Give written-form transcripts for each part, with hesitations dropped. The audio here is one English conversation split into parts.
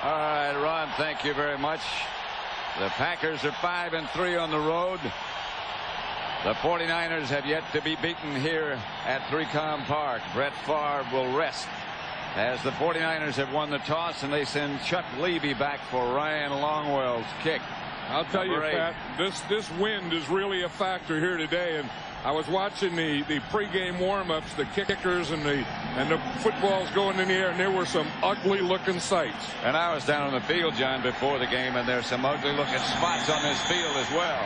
All right, Ron, thank you very much. The Packers are 5-3 on the road. The 49ers have yet to be beaten here at 3Com Park. Brett Favre will rest as the 49ers have won the toss, and they send Chuck Levy back for Ryan Longwell's kick. I'll tell you, Pat, this wind is really a factor here today. And I was watching the pregame warm-ups, the kickers and the footballs going in the air, and there were some ugly-looking sights. And I was down on the field, John, before the game, and there's some ugly-looking spots on this field as well.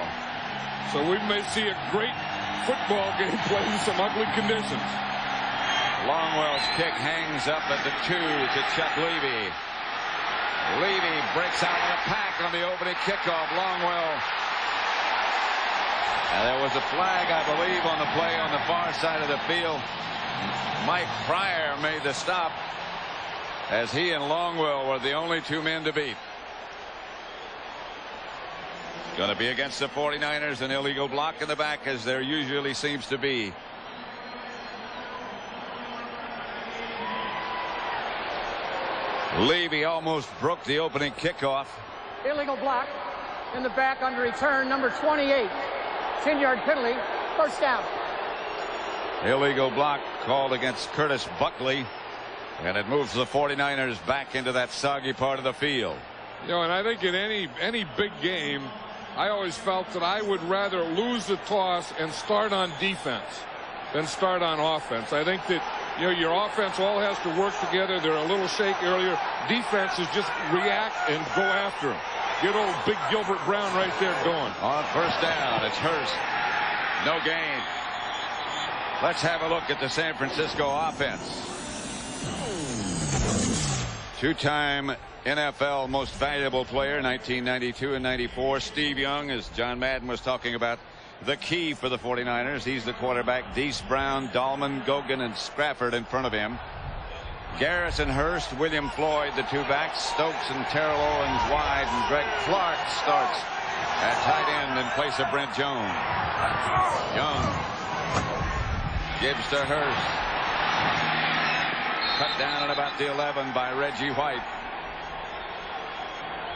So we may see a great football game played in some ugly conditions. Longwell's kick hangs up at the 2 to Chuck Levy. Levy breaks out of the pack on the opening kickoff. Longwell. And there was a flag, I believe, on the play on the far side of the field. Mike Pryor made the stop as he and Longwell were the only two men to beat. Going to be against the 49ers, an illegal block in the back, as there usually seems to be. Levy almost broke the opening kickoff. Illegal block in the back on return, number 28. 10-yard penalty, first down. Illegal block called against Curtis Buckley, and it moves the 49ers back into that soggy part of the field. You know, and I think in any big game, I always felt that I would rather lose the toss and start on defense than start on offense. I think that, you know, your offense all has to work together. They're a little shaky earlier. Defense is just react and go after them. Get old big Gilbert Brown right there going. On first down, it's Hurst. No gain. Let's have a look at the San Francisco offense. Two-time NFL most valuable player, 1992 and 94. Steve Young, as John Madden was talking about, the key for the 49ers. He's the quarterback. Deese Brown, Dahlman, Gogan, and Sprafford in front of him. Garrison, Hurst, William Floyd, the two backs. Stokes and Terrell Owens wide, and Greg Clark starts at tight end in place of Brent Jones. Young gives to Hurst. Cut down at about the 11 by Reggie White.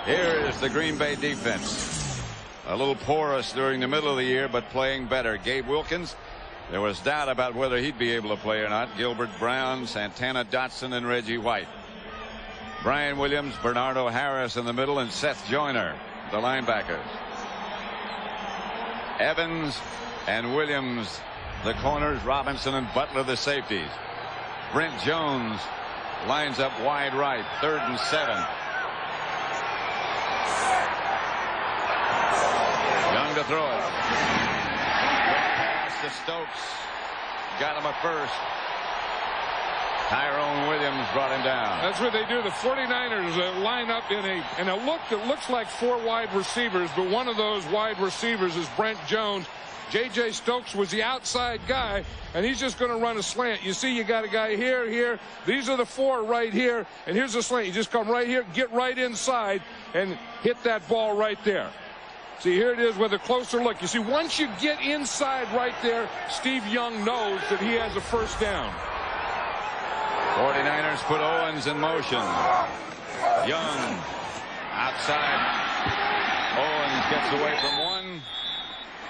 Here is the Green Bay defense. A little porous during the middle of the year, but playing better. Gabe Wilkins, there was doubt about whether he'd be able to play or not. Gilbert Brown, Santana Dotson, and Reggie White. Brian Williams, Bernardo Harris in the middle, and Seth Joyner, the linebackers. Evans and Williams, the corners. Robinson and Butler, the safeties. Brent Jones lines up wide right, 3rd and 7. Young to throw it. Pass to Stokes. Got him a first. Tyrone Williams brought him down. That's what they do. The 49ers line up in a look that looks like 4 wide receivers, but one of those wide receivers is Brent Jones. J.J. Stokes was the outside guy, and he's just going to run a slant. You see, you got a guy here, here. These are the 4 right here, and here's the slant. You just come right here, get right inside, and hit that ball right there. See, here it is with a closer look. You see, once you get inside right there, Steve Young knows that he has a first down. 49ers put Owens in motion. Young outside. Owens gets away from 1.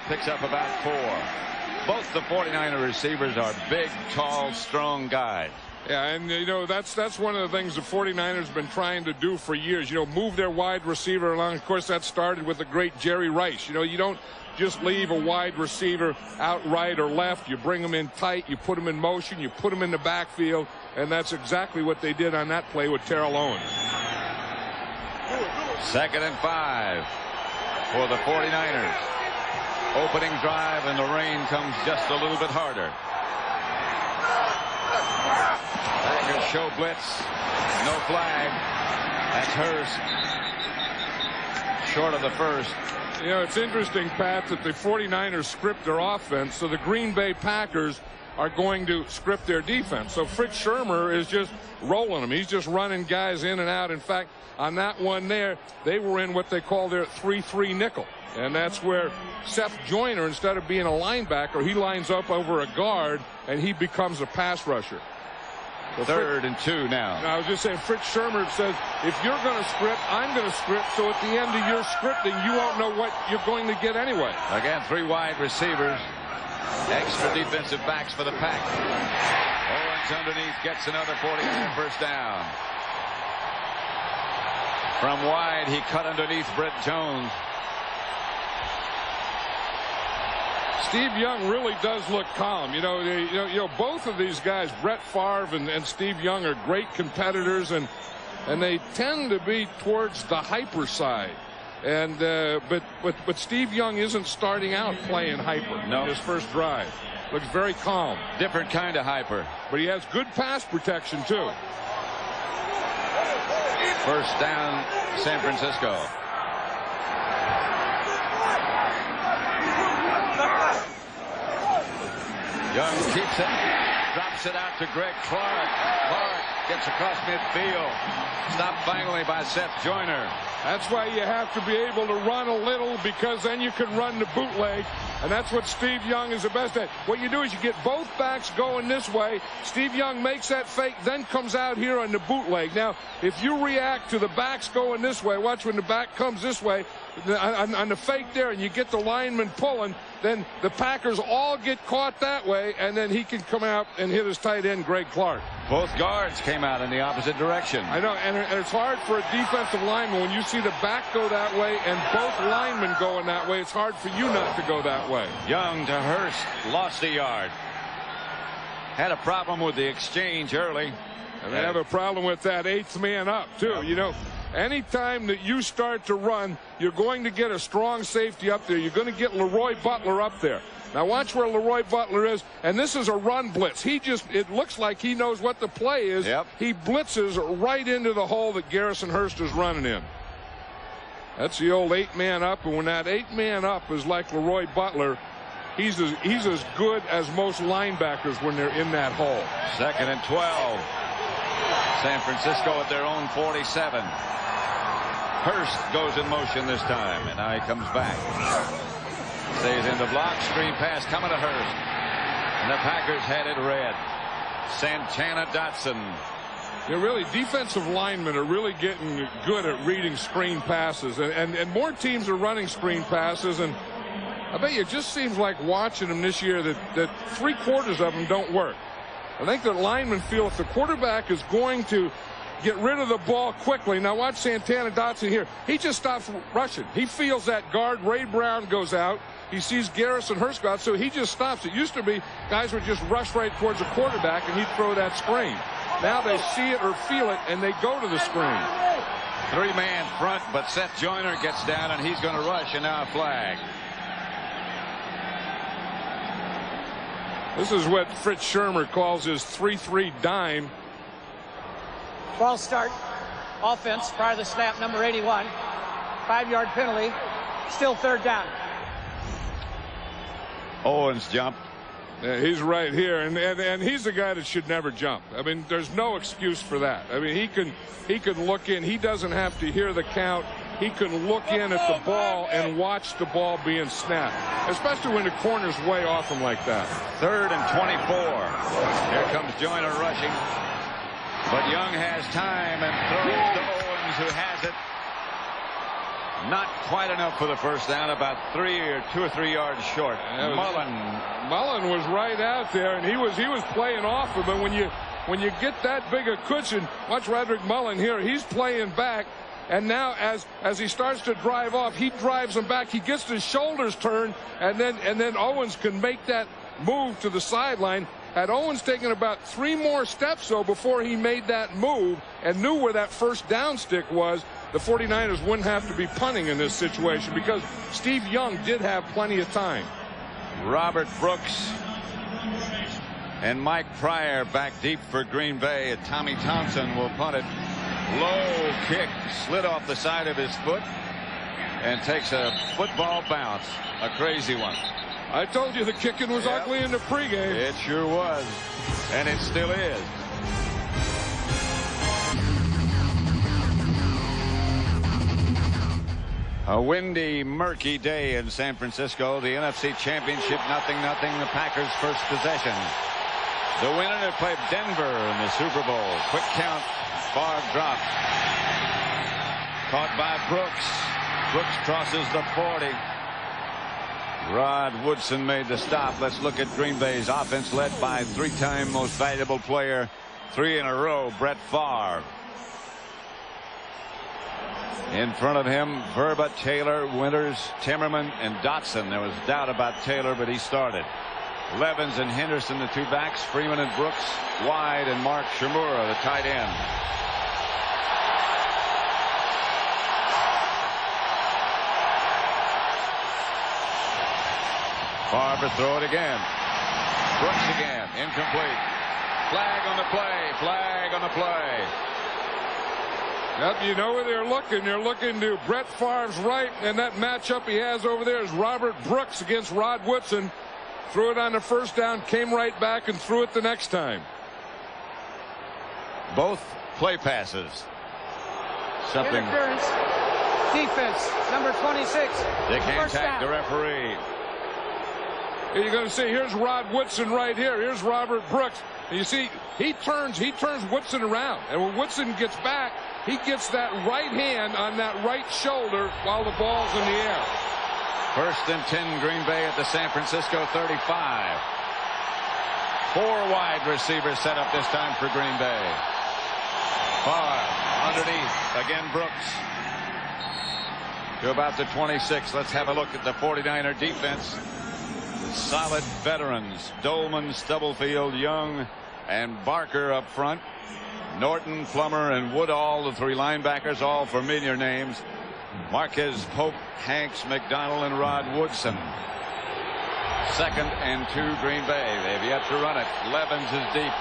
Picks up about 4. Both the 49er receivers are big, tall, strong guys. Yeah, and you know, that's one of the things the 49ers have been trying to do for years. You know, move their wide receiver along. Of course, that started with the great Jerry Rice. You know, you don't just leave a wide receiver out right or left. You bring them in tight. You put them in motion. You put them in the backfield. And that's exactly what they did on that play with Terrell Owens. 2nd and 5 for the 49ers. Opening drive, and the rain comes just a little bit harder. Packers show blitz. No flag. That's Hurst. Short of the first. You know, it's interesting, Pat, that the 49ers script their offense, so the Green Bay Packers are going to script their defense. So Fritz Shurmur is just rolling them. He's just running guys in and out. In fact, on that one there, they were in what they call their 3-3 nickel. And that's where Seth Joyner, instead of being a linebacker, he lines up over a guard, and he becomes a pass rusher. Third and 2 now. I was just saying, Fritz Shermer says, if you're going to script, I'm going to script, so at the end of your scripting, you won't know what you're going to get anyway. Again, 3 wide receivers. Extra defensive backs for the Pack. Owens underneath gets another 49 first down. From wide, he cut underneath Brett Jones. Steve Young really does look calm. You know, both of these guys, Brett Favre and Steve Young, are great competitors, and they tend to be towards the hyper side. And but Steve Young isn't starting out playing hyper. No. His first drive looks very calm. Different kind of hyper. But he has good pass protection too. First down, San Francisco. Young keeps it, drops it out to Greg Clark. Clark gets across midfield. Stopped finally by Seth Joyner. That's why you have to be able to run a little, because then you can run the bootleg. And that's what Steve Young is the best at. What you do is you get both backs going this way. Steve Young makes that fake, then comes out here on the bootleg. Now, if you react to the backs going this way, watch when the back comes this way, on the fake there, and you get the lineman pulling, then the Packers all get caught that way, and then he can come out and hit his tight end, Greg Clark. Both guards came out in the opposite direction. I know, and it's hard for a defensive lineman when you see the back go that way and both linemen going that way. It's hard for you not to go that way. Young to Hurst, lost a yard. Had a problem with the exchange early. And they have a problem with that 8th man up, too. Yep. You know, anytime that you start to run, you're going to get a strong safety up there. You're going to get Leroy Butler up there. Now watch where Leroy Butler is, and this is a run blitz. It looks like he knows what the play is. Yep. He blitzes right into the hole that Garrison Hurst is running in. That's the old 8-man up, and when that 8-man up is like Leroy Butler, he's as good as most linebackers when they're in that hole. 2nd and 12. San Francisco at their own 47. Hurst goes in motion this time, and now he comes back. Stays in the block. Screen pass coming to Hurst. And the Packers had it red. Santana Dotson. They're really, defensive linemen are really getting good at reading screen passes. And more teams are running screen passes. And I bet you it just seems like watching them this year that 3/4 of them don't work. I think that linemen feel if the quarterback is going to get rid of the ball quickly. Now watch Santana Dotson here. He just stops rushing. He feels that guard. Ray Brown goes out. He sees Garrison Hurst go out, so he just stops. It used to be guys would just rush right towards the quarterback and he'd throw that screen. Now they see it or feel it and they go to the screen. 3-man front, but Seth Joyner gets down and he's going to rush, and now a flag. This is what Fritz Shermer calls his 3-3 dime. False start. Offense prior to the snap, number 81. 5-yard penalty. Still 3rd down. Owens jumped. Yeah, he's right here, and he's the guy that should never jump. I mean, there's no excuse for that. I mean, he can look in. He doesn't have to hear the count. He can look in at the ball and watch the ball being snapped, especially when the corner's way off him like that. 3rd and 24. Here comes Joyner rushing. But Young has time and throws to Owens, who has it. Not quite enough for the first down, about 2 or 3 yards short. Mullen was right out there, and he was playing off him. And when you get that big a cushion, watch Roderick Mullen here. He's playing back, and now as he starts to drive off, he drives him back. He gets his shoulders turned, and then Owens can make that move to the sideline. Had Owens taken about 3 more steps, though, before he made that move and knew where that first down stick was, the 49ers wouldn't have to be punting in this situation because Steve Young did have plenty of time. Robert Brooks and Mike Pryor back deep for Green Bay, and Tommy Thompson will punt it. Low kick, slid off the side of his foot and takes a football bounce. A crazy one. I told you the kicking was ugly in the pregame. It sure was, and it still is. A windy, murky day in San Francisco. The NFC Championship, 0-0. The Packers' first possession. The winner that played Denver in the Super Bowl. Quick count. Favre dropped. Caught by Brooks. Brooks crosses the 40. Rod Woodson made the stop. Let's look at Green Bay's offense, led by three-time most valuable player, 3 in a row, Brett Favre. In front of him, Verba, Taylor, Winters, Timmerman, and Dotson. There was doubt about Taylor, but he started. Levens and Henderson, the two backs. Freeman and Brooks wide, and Mark Shimura, the tight end. Favre throw it again. Brooks again. Incomplete. Flag on the play. Flag on the play. Yep, you know where they're looking. They're looking to Brett Favre's right, and that matchup he has over there is Robert Brooks against Rod Woodson. Threw it on the first down, came right back, and threw it the next time. Both play passes. Something. Interference. Defense, number 26. They can't tag the referee. You're going to see, here's Rod Woodson right here. Here's Robert Brooks. And you see, he turns Woodson around. And when Woodson gets back, he gets that right hand on that right shoulder while the ball's in the air. 1st and 10, Green Bay at the San Francisco 35. 4 wide receivers set up this time for Green Bay. Favre underneath. Again, Brooks. To about the 26. Let's have a look at the 49er defense. Solid veterans. Dolman, Stubblefield, Young, and Barker up front. Norton, Plummer, and Woodall, the 3 linebackers, all familiar names. Marquez, Pope, Hanks, McDonald, and Rod Woodson. 2nd and 2, Green Bay. They've yet to run it. Levens is deep.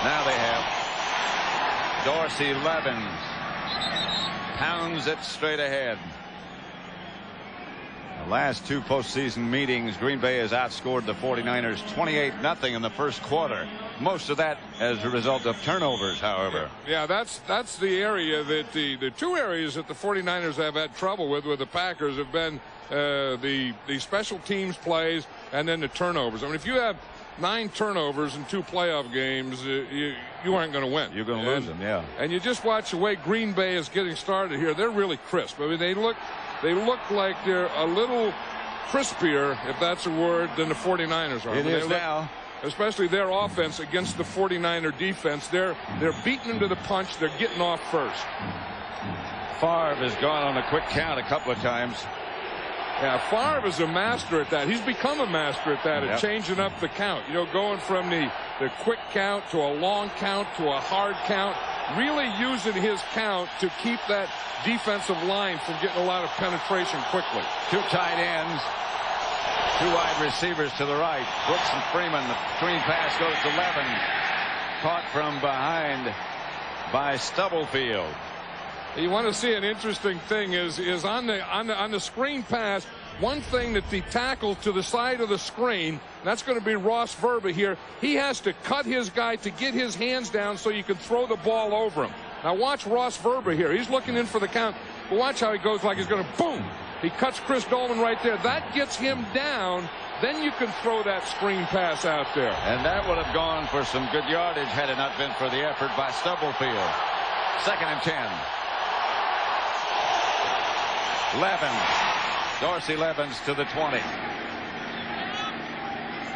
Now they have Dorsey, Levens. Pounds it straight ahead. The last 2 postseason meetings, Green Bay has outscored the 49ers 28-0 in the first quarter. Most of that as a result of turnovers, however. Yeah, that's the area that the 2 areas that the 49ers have had trouble with the Packers have been the special teams plays and then the turnovers. I mean, if you have 9 turnovers in 2 playoff games, you aren't going to win. You're going to lose them, yeah. And you just watch the way Green Bay is getting started here. They're really crisp. I mean, they look like they're a little crispier, if that's a word, than the 49ers are. It is now. Especially their offense against the 49er defense. They're beating them to the punch. They're getting off first. Favre has gone on a quick count a couple of times. Yeah, Favre is a master at that. He's become a master at that, at changing up the count. You know, going from the quick count to a long count to a hard count. Really using his count to keep that defensive line from getting a lot of penetration quickly. 2 tight ends. 2 wide receivers to the right. Brooks and Freeman. The screen pass goes to Levens. Caught from behind by Stubblefield. You want to see an interesting thing is on the screen pass. One thing that the tackle to the side of the screen, that's going to be Ross Verba here. He has to cut his guy to get his hands down so you can throw the ball over him. Now watch Ross Verba here. He's looking in for the count. But watch how he goes, like he's going to boom. He cuts Chris Dolman right there. That gets him down. Then you can throw that screen pass out there. And that would have gone for some good yardage had it not been for the effort by Stubblefield. 2nd and 10. Levens. Dorsey Levens to the 20.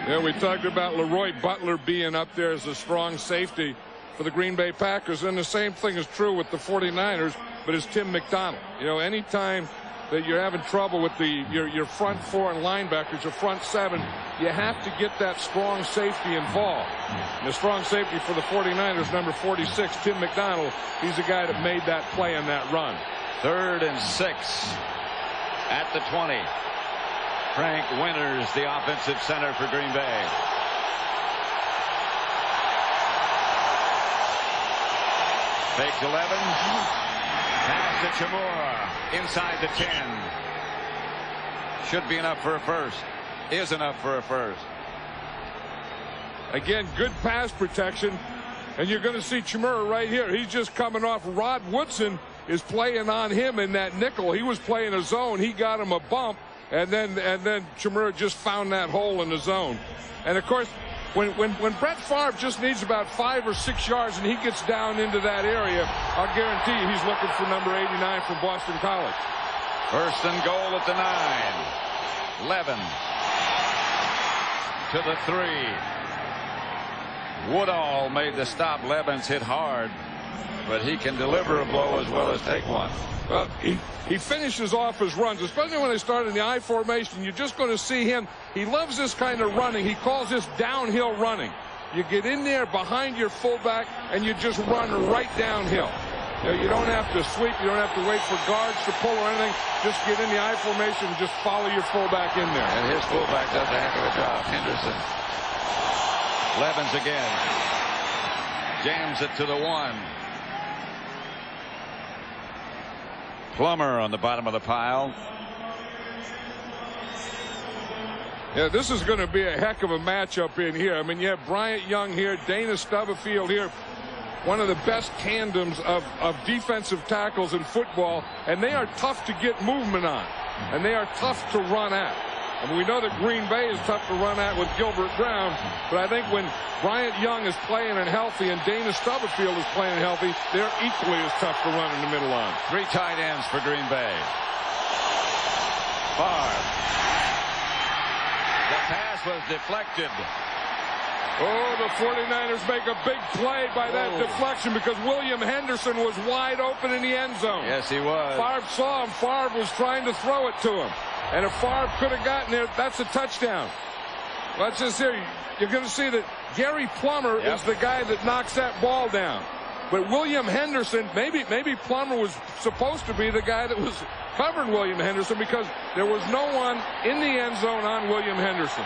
Yeah, we talked about Leroy Butler being up there as a strong safety for the Green Bay Packers. And the same thing is true with the 49ers, but it's Tim McDonald. You know, anytime that you're having trouble with your front 4 and linebackers, your front 7, you have to get that strong safety involved. And the strong safety for the 49ers, number 46, Tim McDonald, he's the guy that made that play in that run. 3rd and 6 at the 20. Frank Winters, the offensive center for Green Bay. Fake to Levens. Pass to Chamora. Inside the 10. Should be enough for a first. Is enough for a first. Again, good pass protection. And you're going to see Chamora right here. He's just coming off. Rod Woodson is playing on him in that nickel. He was playing a zone. He got him a bump. And then Chmura just found that hole in the zone. And of course, when Brett Favre just needs about 5 or 6 yards and he gets down into that area, I'll guarantee you he's looking for number 89 from Boston College. First and goal at the 9. Levin to the 3. Woodall made the stop. Levin's hit hard, but he can deliver a blow as well as take one. Well, he finishes off his runs, especially when they start in the I formation. You're just going to see him. He loves this kind of running. He calls this downhill running. You get in there behind your fullback and you just run right downhill. You don't have to sweep. You don't have to wait for guards to pull or anything. Just get in the I formation and just follow your fullback in there. And his fullback does a heck of a job. Henderson. Levins again. Jams it to the 1. Plummer on the bottom of the pile. Yeah, this is going to be a heck of a matchup in here. I mean, you have Bryant Young here, Dana Stubblefield here. One of the best tandems of defensive tackles in football, and they are tough to get movement on, and they are tough to run at. I mean, we know that Green Bay is tough to run at with Gilbert Brown, but I think when Bryant Young is playing and healthy and Dana Stubblefield is playing healthy, they're equally as tough to run in the middle line. 3 tight ends for Green Bay. Favre. The pass was deflected. Oh, the 49ers make a big play by that deflection because William Henderson was wide open in the end zone. Yes, he was. Favre saw him. Favre was trying to throw it to him. And if Favre could have gotten there, that's a touchdown. Let's just see. You're going to see that Gary Plummer is the guy that knocks that ball down. But William Henderson, maybe Plummer was supposed to be the guy that was covering William Henderson because there was no one in the end zone on William Henderson.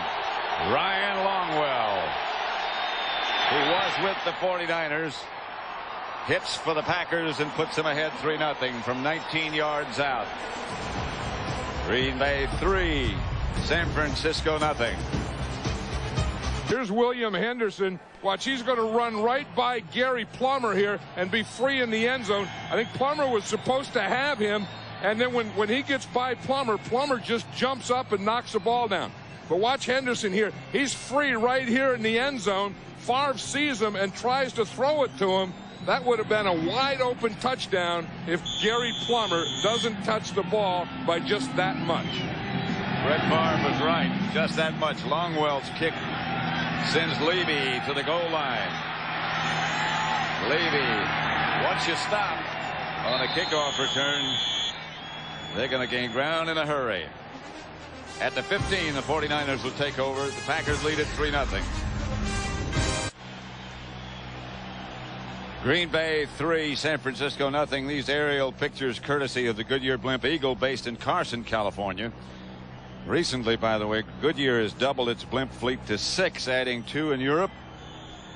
Ryan Longwell, who was with the 49ers, hits for the Packers and puts them ahead 3-0 from 19 yards out. Green Bay 3, San Francisco 0. Here's William Henderson. Watch, he's going to run right by Gary Plummer here and be free in the end zone. I think Plummer was supposed to have him, and then when he gets by Plummer just jumps up and knocks the ball down. But watch Henderson here. He's free right here in the end zone. Favre sees him and tries to throw it to him. That would have been a wide open touchdown if Gary Plummer doesn't touch the ball by just that much. Brett Favre was right. Just that much. Longwell's kick sends Levy to the goal line. Levy, once you stop on a kickoff return, they're going to gain ground in a hurry. At the 15, the 49ers will take over. The Packers lead at 3-0. Green Bay 3, San Francisco 0. These aerial pictures courtesy of the Goodyear Blimp Eagle based in Carson, California. Recently, by the way, Goodyear has doubled its blimp fleet to 6, adding 2 in Europe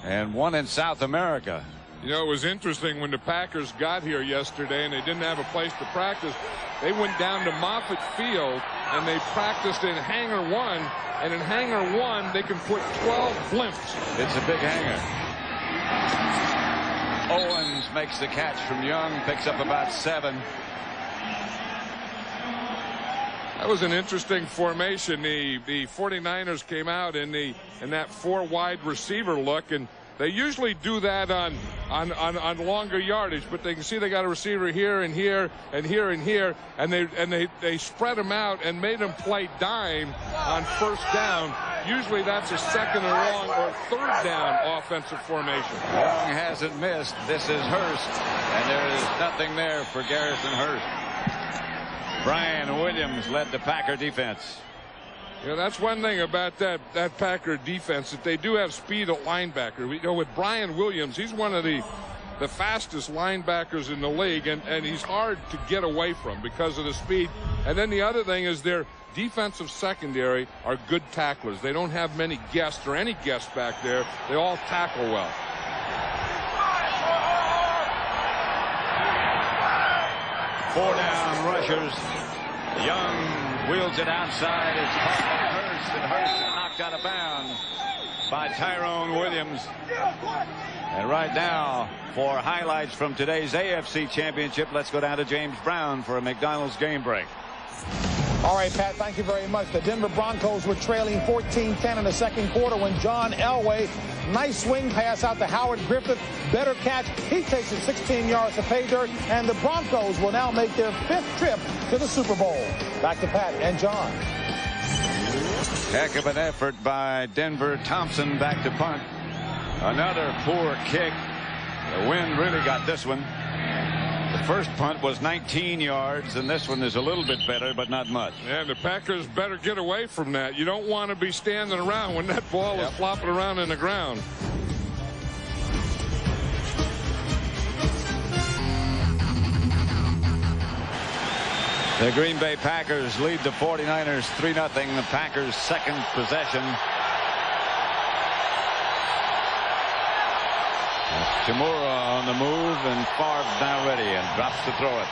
and 1 in South America. You know, it was interesting when the Packers got here yesterday and they didn't have a place to practice. They went down to Moffett Field and they practiced in Hangar 1. And in Hangar 1, they can put 12 blimps. It's a big hangar. Owens makes the catch from Young, picks up about 7. That was an interesting formation. The 49ers came out in that 4 wide receiver look, and they usually do that on longer yardage, but they can see they got a receiver here and here and here and here, and they spread them out and made them play dime on first down. Usually that's a 2nd and long or 3rd down offensive formation. Young hasn't missed. This is Hurst, and there is nothing there for Garrison Hurst. Brian Williams led the Packer defense. Yeah, that's one thing about that Packer defense, that they do have speed at linebacker. You know, with Brian Williams, he's one of the fastest linebackers in the league, and he's hard to get away from because of the speed. And then the other thing is their defensive secondary are good tacklers. They don't have many guests or any guests back there. They all tackle well. Four down rushers. Young wheels it outside. It's caught by Hurst, and Hurst knocked out of bounds by Tyrone Williams. And right now, for highlights from today's AFC Championship, let's go down to James Brown for a McDonald's game break. All right, Pat, thank you very much. The Denver Broncos were trailing 14-10 in the second quarter when John Elway, nice swing pass out to Howard Griffith, better catch. He takes it 16 yards to pay dirt, and the Broncos will now make their 5th trip to the Super Bowl. Back to Pat and John. Heck of an effort by Denver. Thompson back to punt. Another poor kick. The wind really got this one. The first punt was 19 yards, and this one is a little bit better, but not much. And the Packers better get away from that. You don't want to be standing around when that ball is flopping around in the ground. The Green Bay Packers lead the 49ers 3-0. The Packers' second possession. Kimura on the move, and Favre now ready and drops to throw it.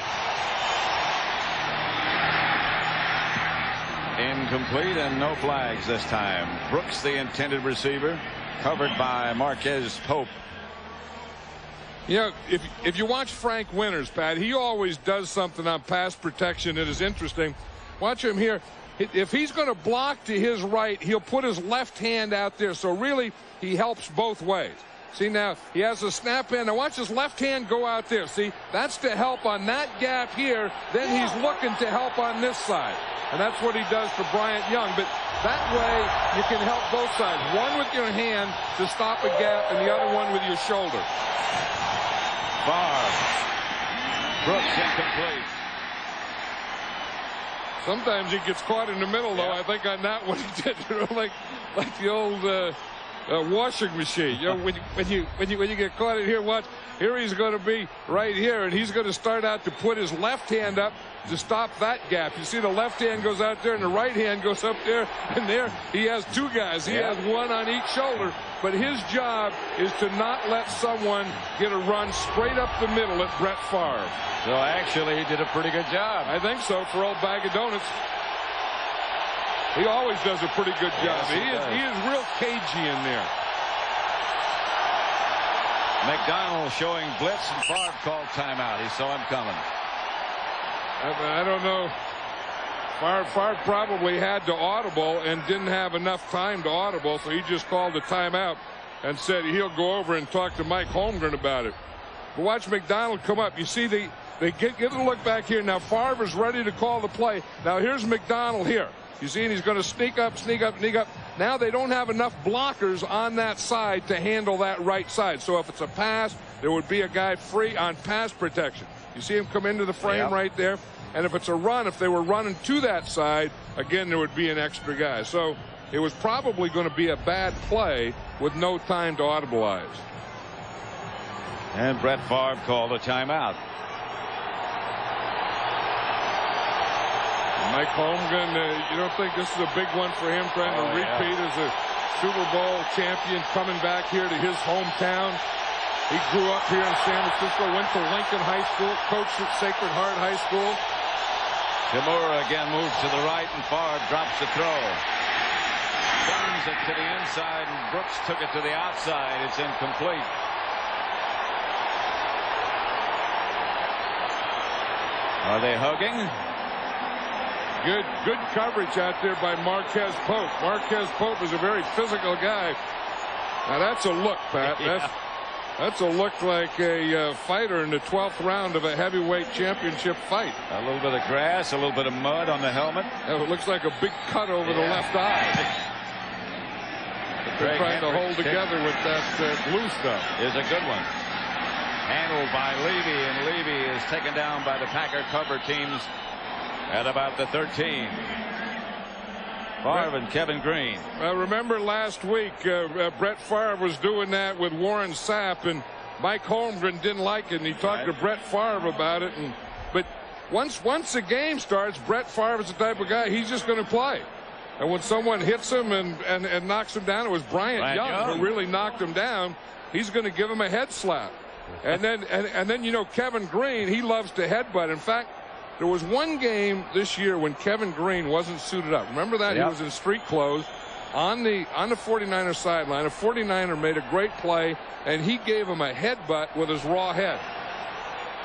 Incomplete, and no flags this time. Brooks, the intended receiver, covered by Marquez Pope. You know, if you watch Frank Winters, Pat, he always does something on pass protection that is interesting. Watch him here. If he's going to block to his right, he'll put his left hand out there. So really, he helps both ways. See, now he has a snap in. Now watch his left hand go out there. See, that's to help on that gap here. Then he's looking to help on this side. And that's what he does for Bryant Young. But that way you can help both sides. One with your hand to stop a gap, and the other one with your shoulder. Favre. Brooks incomplete. Sometimes he gets caught in the middle, though. I think on that one he did, like the old washing machine. You know, when you get caught in here, watch. Here he's going to be right here, and he's going to start out to put his left hand up to stop that gap. You see the left hand goes out there, and the right hand goes up there, and there he has two guys. He has one on each shoulder, but his job is to not let someone get a run straight up the middle at Brett Favre. So actually, he did a pretty good job. I think so, for old bag of donuts. He always does a pretty good job. Yes, he is real cagey in there. McDonald showing blitz, and Favre called timeout. He saw him coming. I don't know. Favre probably had to audible and didn't have enough time to audible, so he just called a timeout and said he'll go over and talk to Mike Holmgren about it. But watch McDonald come up. You see, they give a look back here. Now Favre's ready to call the play. Now here's McDonald here. You see, and he's going to sneak up. Now they don't have enough blockers on that side to handle that right side. So if it's a pass, there would be a guy free on pass protection. You see him come into the frame right there. And if it's a run, if they were running to that side, again, there would be an extra guy. So it was probably going to be a bad play with no time to audibilize. And Brett Favre called a timeout. Mike Holmgren, you don't think this is a big one for him, trying to repeat as a Super Bowl champion, coming back here to his hometown? He grew up here in San Francisco, went to Lincoln High School, coached at Sacred Heart High School. Kimura again moves to the right, and Favre drops the throw. Sends it to the inside, and Brooks took it to the outside. It's incomplete. Are they hugging? Good coverage out there by Marquez Pope. Marquez Pope is a very physical guy. Now that's a look, Pat. That's a look like a fighter in the 12th round of a heavyweight championship fight. A little bit of grass, a little bit of mud on the helmet. It looks like a big cut over the left eye. They're trying to hold together with that blue stuff. Is a good one. Handled by Levy, and Levy is taken down by the Packer cover teams at about the 13. Favre and Kevin Green. Remember last week, Brett Favre was doing that with Warren Sapp, and Mike Holmgren didn't like it, and he talked to Brett Favre about it. But once the game starts, Brett Favre is the type of guy, he's just going to play. And when someone hits him and knocks him down, it was Bryant Young who really knocked him down, he's going to give him a head slap. And then you know, Kevin Green, he loves to headbutt. In fact, there was one game this year when Kevin Green wasn't suited up. Remember that? He was in street clothes on the 49er sideline. A 49er made a great play, and he gave him a headbutt with his raw head.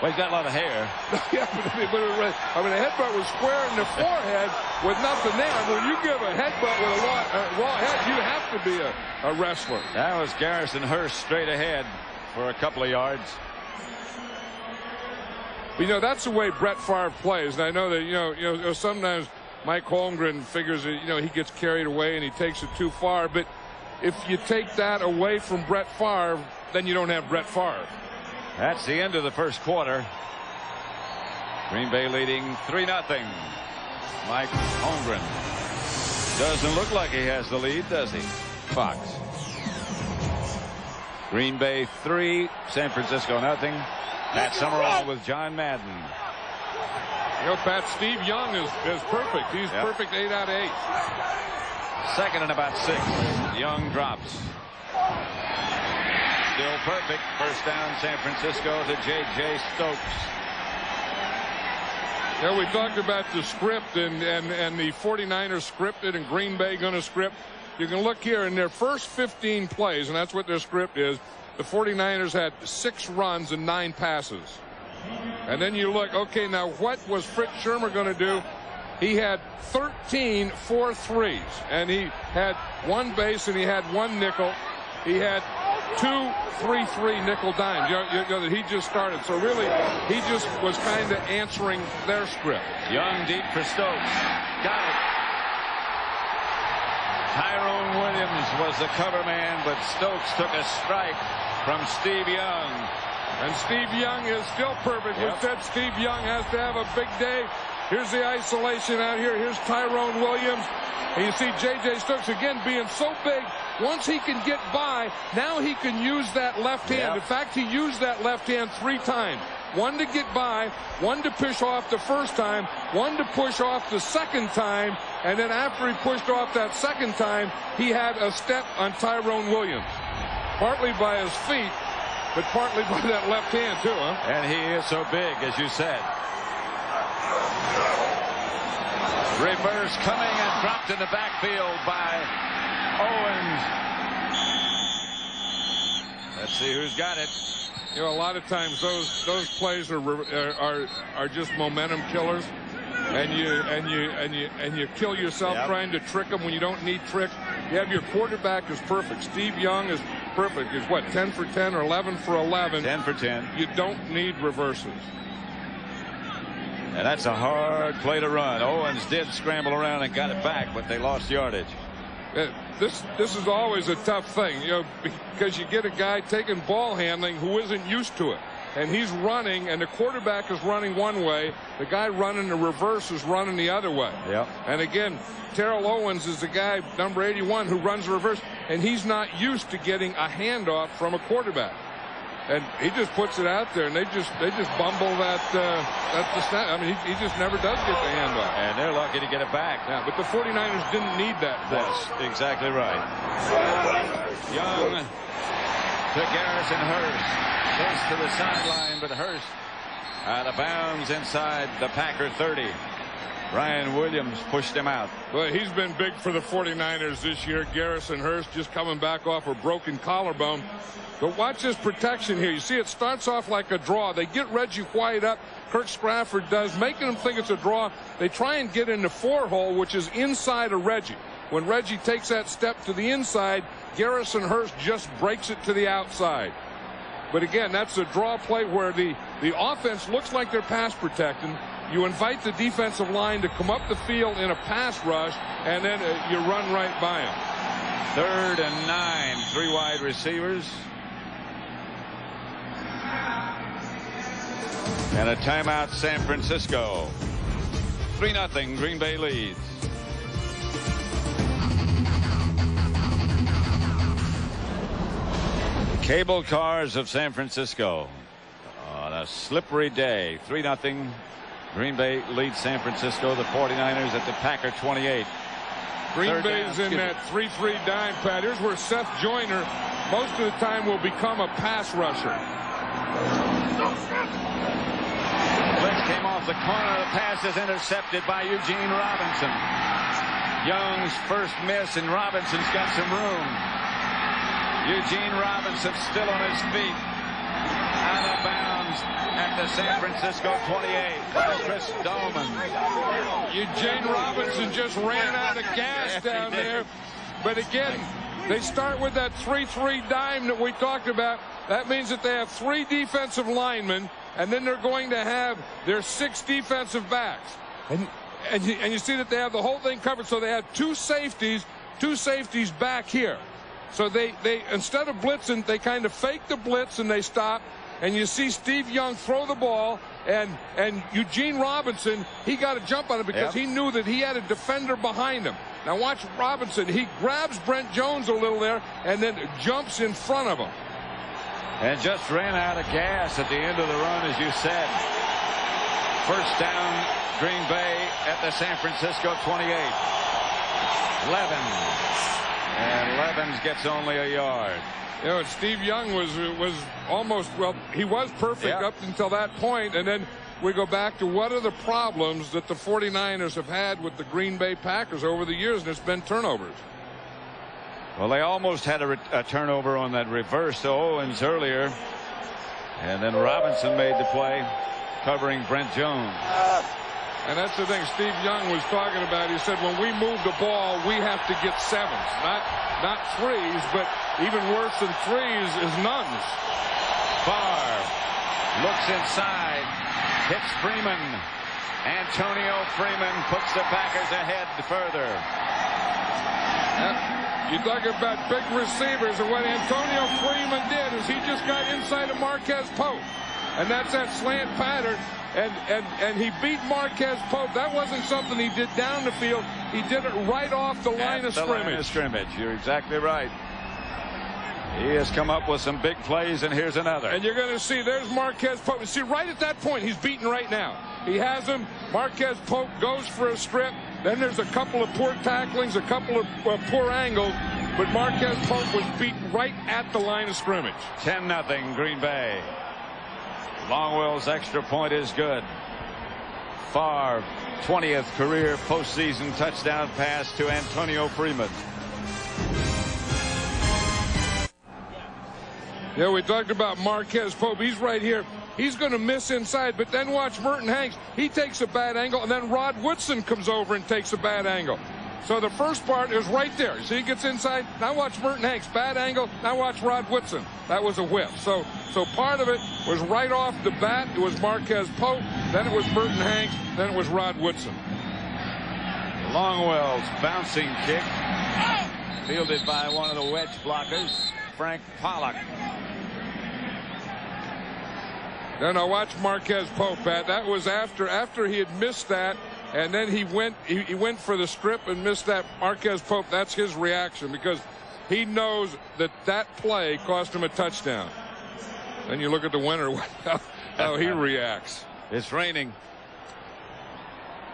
Well, he's got a lot of hair. Yeah, but the headbutt was square in the forehead with nothing there. When you give a headbutt with a raw head, you have to be a wrestler. That was Garrison Hurst straight ahead for a couple of yards. You know, that's the way Brett Favre plays. And I know that, you know, sometimes Mike Holmgren figures that, you know, he gets carried away and he takes it too far. But if you take that away from Brett Favre, then you don't have Brett Favre. That's the end of the first quarter. Green Bay leading 3-0. Mike Holmgren doesn't look like he has the lead, does he? Fox. Green Bay 3, San Francisco 0. Pat Summerall with John Madden. You know, Pat, Steve Young is perfect. He's perfect 8 out of 8. Second and about 6. Young drops. Still perfect. First down, San Francisco to J.J. Stokes. Yeah, we talked about the script and the 49ers scripted and Green Bay going to script. You can look here in their first 15 plays, and that's what their script is. The 49ers had 6 runs and 9 passes. And then you look, okay, now what was Fritz Shermer going to do? He had 13 4-3s, and he had 1 base and he had 1 nickel. He had 2 3-3 nickel dimes, you know, that he just started. So really, he just was kind of answering their script. Young deep for Stokes. Got it. Tyrone Williams was the cover man, but Stokes took a strike from Steve Young. And Steve Young is still perfect. We said Steve Young has to have a big day. Here's the isolation out here. Here's Tyrone Williams. And you see J.J. Stokes again being so big. Once he can get by, now he can use that left hand. In fact, he used that left hand 3 times. 1 to get by, 1 to push off the first time, 1 to push off the second time, and then after he pushed off that second time, he had a step on Tyrone Williams. Partly by his feet, but partly by that left hand too, huh? And he is so big, as you said. Reverse coming and dropped in the backfield by Owens. Let's see who's got it. You know, a lot of times those plays are just momentum killers, and you kill yourself trying to trick them when you don't need tricks. You have your quarterback is perfect. Steve Young is perfect. He's what, 10 for 10 or 11 for 11? 10 for 10. You don't need reverses. And that's a hard play to run. Owens did scramble around and got it back, but they lost yardage. This is always a tough thing, you know, because you get a guy taking ball handling who isn't used to it. And he's running, and the quarterback is running one way. The guy running the reverse is running the other way. Yep. And again, Terrell Owens is the guy, number 81, who runs the reverse, and he's not used to getting a handoff from a quarterback. And he just puts it out there, and they just bumble that the snap. I mean, he just never does get the handoff. And they're lucky to get it back. Yeah, but the 49ers didn't need that. That's exactly right. Young to Garrison Hurst. Close to the sideline, but Hurst out of bounds inside the Packer 30. Ryan Williams pushed him out. Well, he's been big for the 49ers this year. Garrison Hurst just coming back off a broken collarbone. But watch this protection here. You see it starts off like a draw. They get Reggie White up. Kirk Strafford does, making him think it's a draw. They try and get in the 4-hole, which is inside of Reggie. When Reggie takes that step to the inside, Garrison Hurst just breaks it to the outside. But again, that's a draw play where the offense looks like they're pass protecting. You invite the defensive line to come up the field in a pass rush, and then you run right by them. 3rd and 9, 3 wide receivers. And a timeout, San Francisco. 3-0, Green Bay leads. Cable cars of San Francisco on a slippery day. 3-0. Green Bay leads San Francisco. The 49ers at the Packer 28. Green Bay's in that 3-3 dime, Pat. Here's where Seth Joyner most of the time will become a pass rusher. Blitz came off the corner. The pass is intercepted by Eugene Robinson. Young's first miss, and Robinson's got some room. Eugene Robinson still on his feet. Out of bounds at the San Francisco 28 by Chris Dolman. Eugene Robinson just ran out of gas down there. But again, they start with that 3-3 dime that we talked about. That means that they have 3 defensive linemen, and then they're going to have their 6 defensive backs. And you see that they have the whole thing covered. So they have 2 safeties back here. So they instead of blitzing, they kind of fake the blitz and they stop. And you see Steve Young throw the ball, and Eugene Robinson, he got a jump on it because he knew that he had a defender behind him. Now watch Robinson. He grabs Brent Jones a little there and then jumps in front of him. And just ran out of gas at the end of the run, as you said. First down, Green Bay at the San Francisco 28. Levens. And Levens gets only a yard. You know, Steve Young was almost, well, he was perfect up until that point, and then we go back to what are the problems that the 49ers have had with the Green Bay Packers over the years, and it's been turnovers. Well, they almost had a turnover on that reverse to Owens earlier, and then Robinson made the play covering Brent Jones. And that's the thing Steve Young was talking about. He said when we move the ball, we have to get 7s, not 3s, but even worse than 3s is nones. Favre looks inside, hits Freeman. Antonio Freeman puts the Packers ahead further. You talk about big receivers, and what Antonio Freeman did is he just got inside of Marquez Pope, and that's that slant pattern. And he beat Marquez Pope. That wasn't something he did down the field. He did it right off the line of scrimmage. You're exactly right. He has come up with some big plays, and here's another. And you're going to see there's Marquez Pope. See, right at that point, he's beaten right now. He has him. Marquez Pope goes for a strip. Then there's a couple of poor tacklings, a couple of poor angles. But Marquez Pope was beaten right at the line of scrimmage. 10-0 Green Bay. Longwell's extra point is good. Favre, 20th career postseason touchdown pass to Antonio Freeman. Yeah, we talked about Marquez Pope. He's right here. He's going to miss inside, but then watch Merton Hanks. He takes a bad angle, and then Rod Woodson comes over and takes a bad angle. So the first part is right there. See, he gets inside. Now watch Merton Hanks. Bad angle. Now watch Rod Woodson. That was a whiff. So part of it was right off the bat. It was Marquez Pope. Then it was Merton Hanks. Then it was Rod Woodson. Longwell's bouncing kick. Fielded by one of the wedge blockers, Frank Pollock. Now watch Marquez Pope, Pat. That was after he had missed that. And then he went for the strip and missed that. Marquez Pope, that's his reaction because he knows that play cost him a touchdown. Then you look at the winner, how he reacts. It's raining.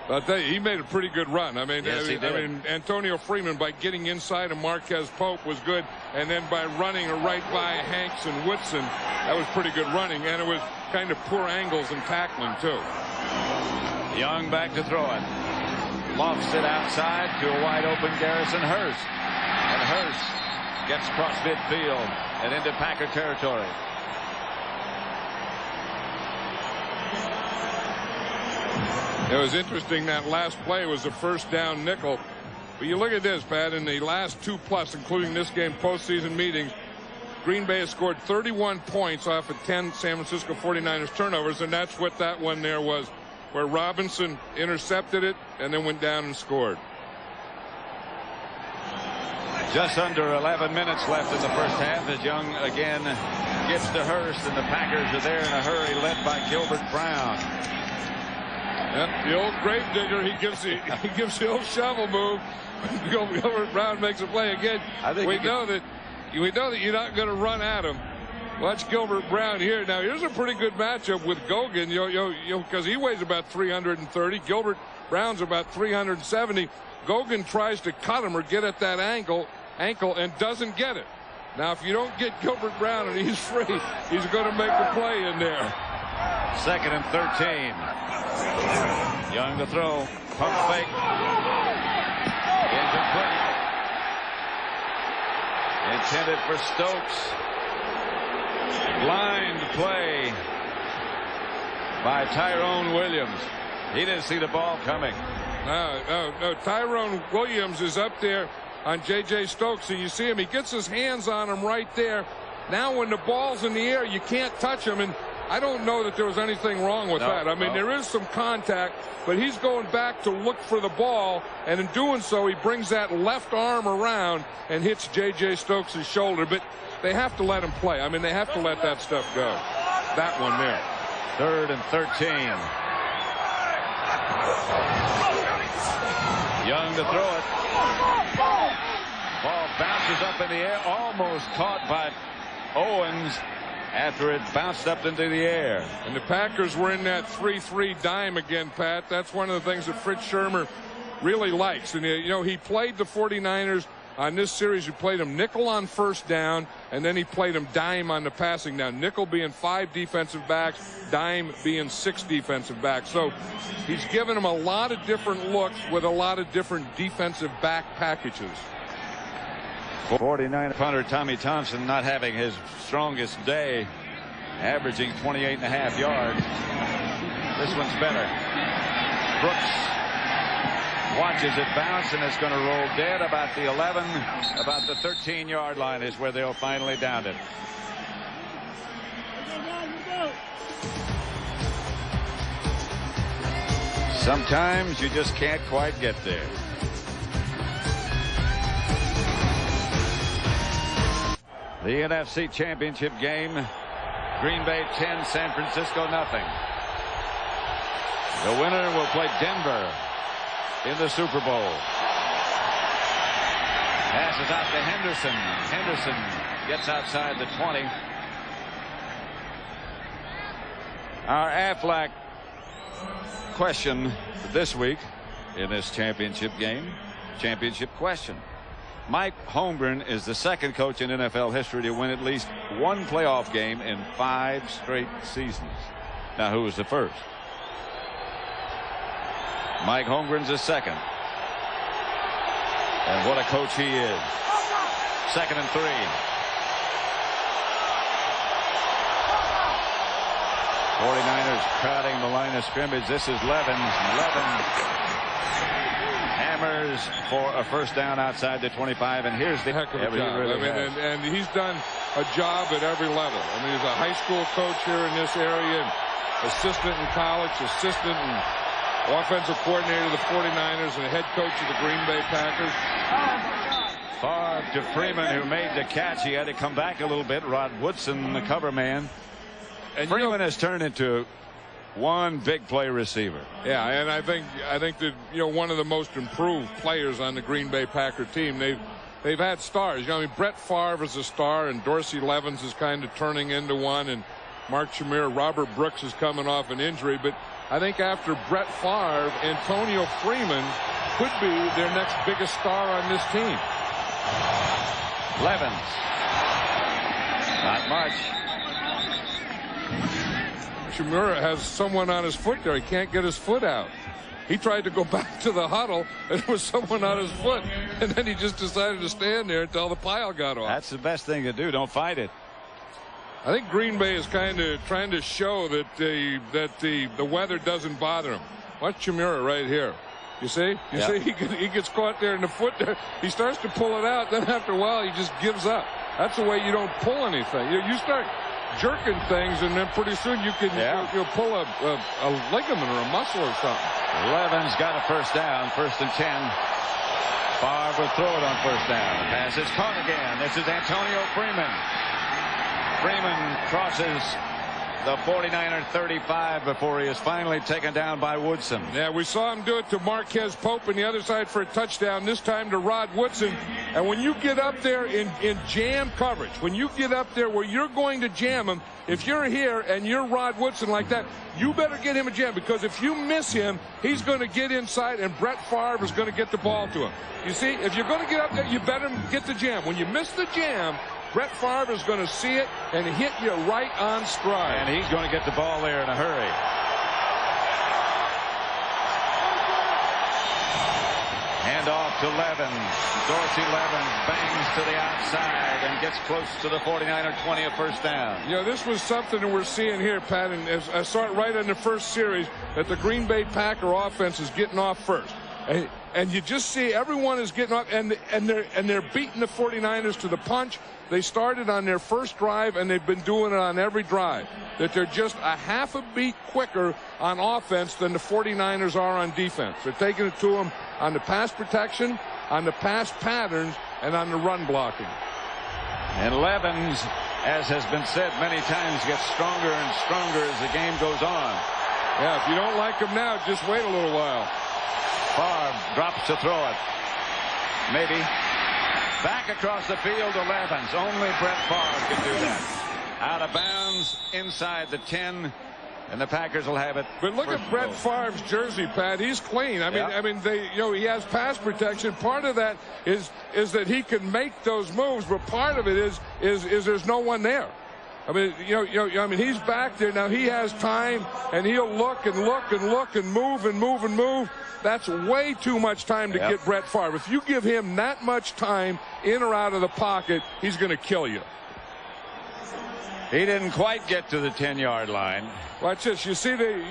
I'll tell you, he made a pretty good run. I mean, yes, he did. I mean, Antonio Freeman by getting inside of Marquez Pope was good. And then by running right by Hanks and Woodson, that was pretty good running. And it was kind of poor angles and tackling, too. Young back to throw it. Lofts it outside to a wide open Garrison Hurst. And Hurst gets across midfield and into Packer territory. It was interesting that last play was a first down nickel. But you look at this, Pat, in the last 2+, including this game postseason meetings, Green Bay has scored 31 points off of 10 San Francisco 49ers turnovers, and that's what that one there was, where Robinson intercepted it and then went down and scored. Just under 11 minutes left in the first half as Young again gets to Hurst, and the Packers are there in a hurry, led by Gilbert Brown. Yep, the old grave digger, he gives the old shovel move. Gilbert Brown makes a play again. We know that you're not going to run at him. Watch Gilbert Brown here. Now here's a pretty good matchup with Gogan, because he weighs about 330. Gilbert Brown's about 370. Gogan tries to cut him or get at that ankle and doesn't get it. Now if you don't get Gilbert Brown and he's free, he's going to make the play in there. 2nd and 13. Young to throw. Pump fake. Incomplete. Intended for Stokes. blind play by Tyrone Williams. He didn't see the ball coming. No. Tyrone Williams is up there on J.J. Stokes, and you see him. He gets his hands on him right there. Now when the ball's in the air, you can't touch him, and I don't know that there was anything wrong with that. I mean, there is some contact, but he's going back to look for the ball, and in doing so, he brings that left arm around and hits J.J. Stokes' shoulder. But they have to let him play. I mean, they have to let that stuff go. That one there. 3rd and 13. Young to throw it. Ball bounces up in the air, almost caught by Owens after it bounced up into the air. And the Packers were in that 3-3 dime again, Pat. That's one of the things that Fritz Shurmur really likes. And, you know, he played the 49ers on this series. He played him nickel on first down, and then he played him dime on the passing down. Nickel being 5 defensive backs, dime being 6 defensive backs. So he's given him a lot of different looks with a lot of different defensive back packages. 49 punter Tommy Thompson not having his strongest day, averaging 28.5 yards. This one's better. Brooks watches it bounce, and it's going to roll dead about the 11, about the 13-yard line is where they'll finally down it. Sometimes you just can't quite get there. The NFC Championship game. Green Bay 10, San Francisco nothing. The winner will play Denver in the Super Bowl. Passes out to Henderson. Henderson gets outside the 20. Our Aflac question this week in this championship game. Championship question. Mike Holmgren is the second coach in NFL history to win at least one playoff game in 5 straight seasons. Now, who was the first? Mike Holmgren's the second. And what a coach he is. 2nd and 3. '49ers crowding the line of scrimmage. This is Levens. Hammers for a first down outside the 25, and here's the heck of a job. Really and he's done a job at every level. I mean, he's a high school coach here in this area, and assistant in college, assistant and offensive coordinator of the 49ers, and head coach of the Green Bay Packers. Far to Freeman, who made the catch. He had to come back a little bit. Rod Woodson, the cover man. And Freeman has turned into one big play receiver. Yeah, and I think that, you know, one of the most improved players on the Green Bay Packer team. They've had stars. You know, I mean, Brett Favre is a star, and Dorsey Levens is kind of turning into one, and Mark Chimera, Robert Brooks is coming off an injury. But I think after Brett Favre, Antonio Freeman could be their next biggest star on this team. Levens. Not much. Chimera has someone on his foot there. He can't get his foot out. He tried to go back to the huddle, and there was someone on his foot, and then he just decided to stand there until the pile got off. That's the best thing to do. Don't fight it. I think Green Bay is kind of trying to show that the weather doesn't bother him. Watch Chimera right here. You see? You see? He gets caught there in the foot there. He starts to pull it out. Then after a while, he just gives up. That's the way you don't pull anything. You start jerking things, and then pretty soon you'll pull a ligament or a muscle or something. Levens got a first down, 1st and 10. Favre will throw it on first down. The pass is caught again. This is Antonio Freeman. Freeman crosses the 49er 35 before he is finally taken down by Woodson. Yeah, we saw him do it to Marquez Pope on the other side for a touchdown, this time to Rod Woodson. And when you get up there in jam coverage, when you get up there where you're going to jam him, if you're here and you're Rod Woodson like that, you better get him a jam, because if you miss him, he's going to get inside, and Brett Favre is going to get the ball to him. You see, if you're going to get up there, you better get the jam. When you miss the jam, Brett Favre is going to see it and hit you right on stride. And he's going to get the ball there in a hurry. Hand off to Levens. Dorsey Levens bangs to the outside and gets close to the 49er 20, a first down. You know, this was something that we're seeing here, Pat, and as I saw it right in the first series, that the Green Bay Packer offense is getting off first. And you just see everyone is getting off, and they're beating the 49ers to the punch. They started on their first drive, and they've been doing it on every drive. That they're just a half a beat quicker on offense than the 49ers are on defense. They're taking it to them on the pass protection, on the pass patterns, and on the run blocking. And Levens, as has been said many times, gets stronger and stronger as the game goes on. Yeah, if you don't like him now, just wait a little while. Favre drops to throw it. Maybe. Back across the field to Levens. Only Brett Favre can do that. Out of bounds inside the 10, and the Packers will have it. But look at Brett Favre's jersey, Pat. He's clean. I mean, he has pass protection. Part of that is that he can make those moves, but part of it is there's no one there. I mean, I mean, he's back there now. He has time, and he'll look and look and look and move and move and move. That's way too much time to get Brett Favre. If you give him that much time in or out of the pocket, he's going to kill you. He didn't quite get to the 10-yard line. Watch this. You see the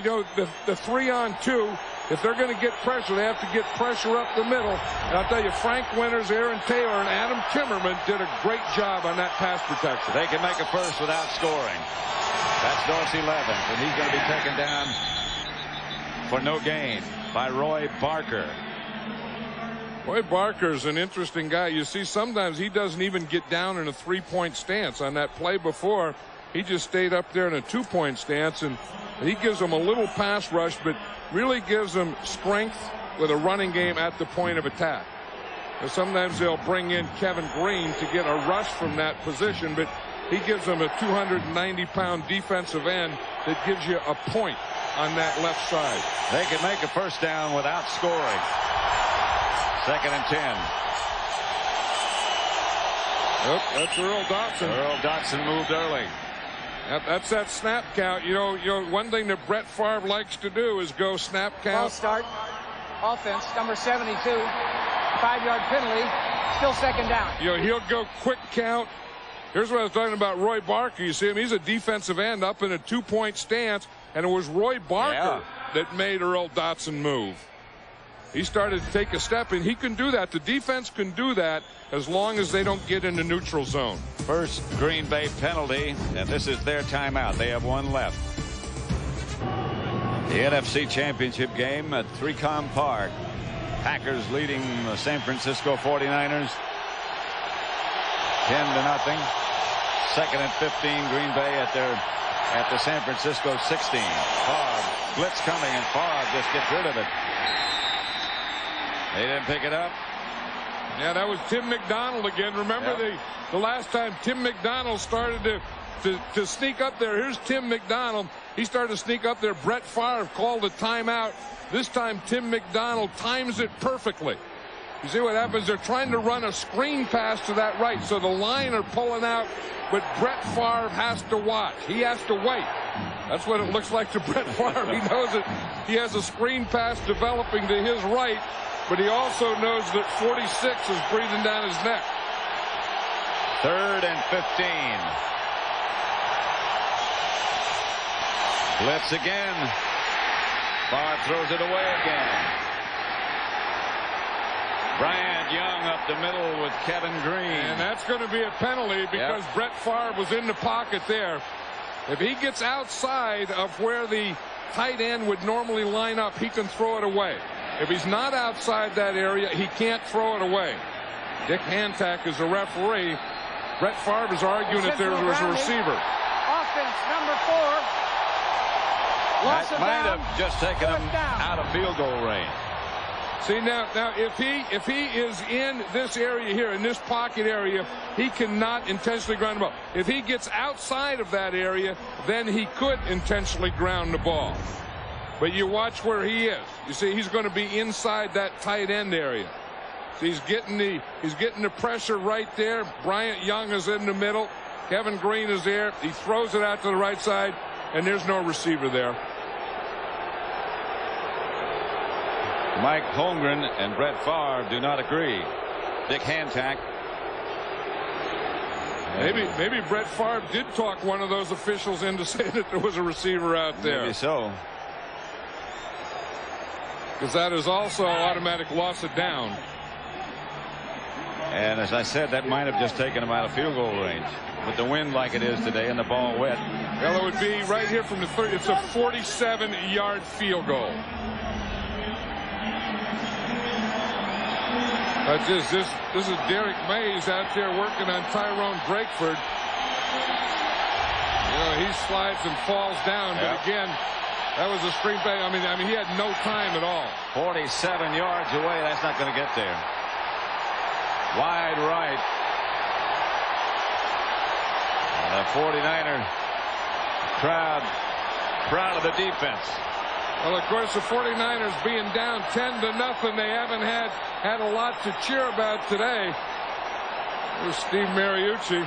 3-on-2. If they're going to get pressure, they have to get pressure up the middle. And I'll tell you, Frank Winters, Aaron Taylor, and Adam Timmerman did a great job on that pass protection. They can make a first without scoring. That's Dorsey Levens, and he's going to be taken down for no gain by Roy Barker. Roy Barker's an interesting guy. You see, sometimes he doesn't even get down in a 3-point stance. On that play before, he just stayed up there in a 2-point stance, and he gives them a little pass rush, but really gives them strength with a running game at the point of attack. And sometimes they'll bring in Kevin Green to get a rush from that position, but he gives them a 290-pound defensive end that gives you a point on that left side. They can make a first down without scoring. 2nd and 10. Yep, that's Earl Dotson. Earl Dotson moved early. That's that snap count. You know, one thing that Brett Favre likes to do is go snap count. Ball start. Offense, number 72. 5-yard penalty. Still 2nd down. You know, he'll go quick count. Here's what I was talking about Roy Barker. You see him, he's a defensive end up in a 2-point stance, and it was Roy Barker that made Earl Dotson move. He started to take a step, and he can do that. The defense can do that as long as they don't get in the neutral zone. First Green Bay penalty, and this is their timeout. They have one left. The NFC Championship game at 3Com Park. Packers leading the San Francisco 49ers 10-0. 2nd and 15. Green Bay at the San Francisco 16. Favre, blitz coming, and Favre just gets rid of it. They didn't pick it up. Yeah, that was Tim McDonald again. Remember the last time Tim McDonald started to sneak up there. Here's Tim McDonald. He started to sneak up there. Brett Favre called a timeout. This time Tim McDonald times it perfectly. You see what happens? They're trying to run a screen pass to that right, so the line are pulling out, but Brett Favre has to watch. He has to wait. That's what it looks like to Brett Favre. He knows that he has a screen pass developing to his right, but he also knows that 46 is breathing down his neck. 3rd and 15. Blitz again. Favre throws it away again. Bryant Young up the middle with Kevin Green. And that's going to be a penalty because Brett Favre was in the pocket there. If he gets outside of where the tight end would normally line up, he can throw it away. If he's not outside that area, he can't throw it away. Dick Hantak is a referee. Brett Favre is arguing that there was a receiver. Offense, number 4. That might have just taken him out of field goal range. See, now if he is in this area here, in this pocket area, he cannot intentionally ground the ball. If he gets outside of that area, then he could intentionally ground the ball. But you watch where he is. You see, he's going to be inside that tight end area. So he's getting the pressure right there. Bryant Young is in the middle. Kevin Green is there. He throws it out to the right side, and there's no receiver there. Mike Holmgren and Brett Favre do not agree. Dick Hancock. Maybe Brett Favre did talk one of those officials into saying that there was a receiver out there. Maybe so. Because that is also automatic loss of down. And as I said, that might have just taken him out of field goal range. With the wind like it is today and the ball wet. Well, it would be right here from the 30. It's a 47-yard field goal. But this is Derek Mays out there working on Tyrone Drakeford. You know, he slides and falls down, but again, that was a screenplay. I mean, he had no time at all. 47 yards away. That's not going to get there. Wide right. And the 49er crowd proud of the defense. Well, of course, the 49ers being down 10-0, they haven't had a lot to cheer about today. There's Steve Mariucci.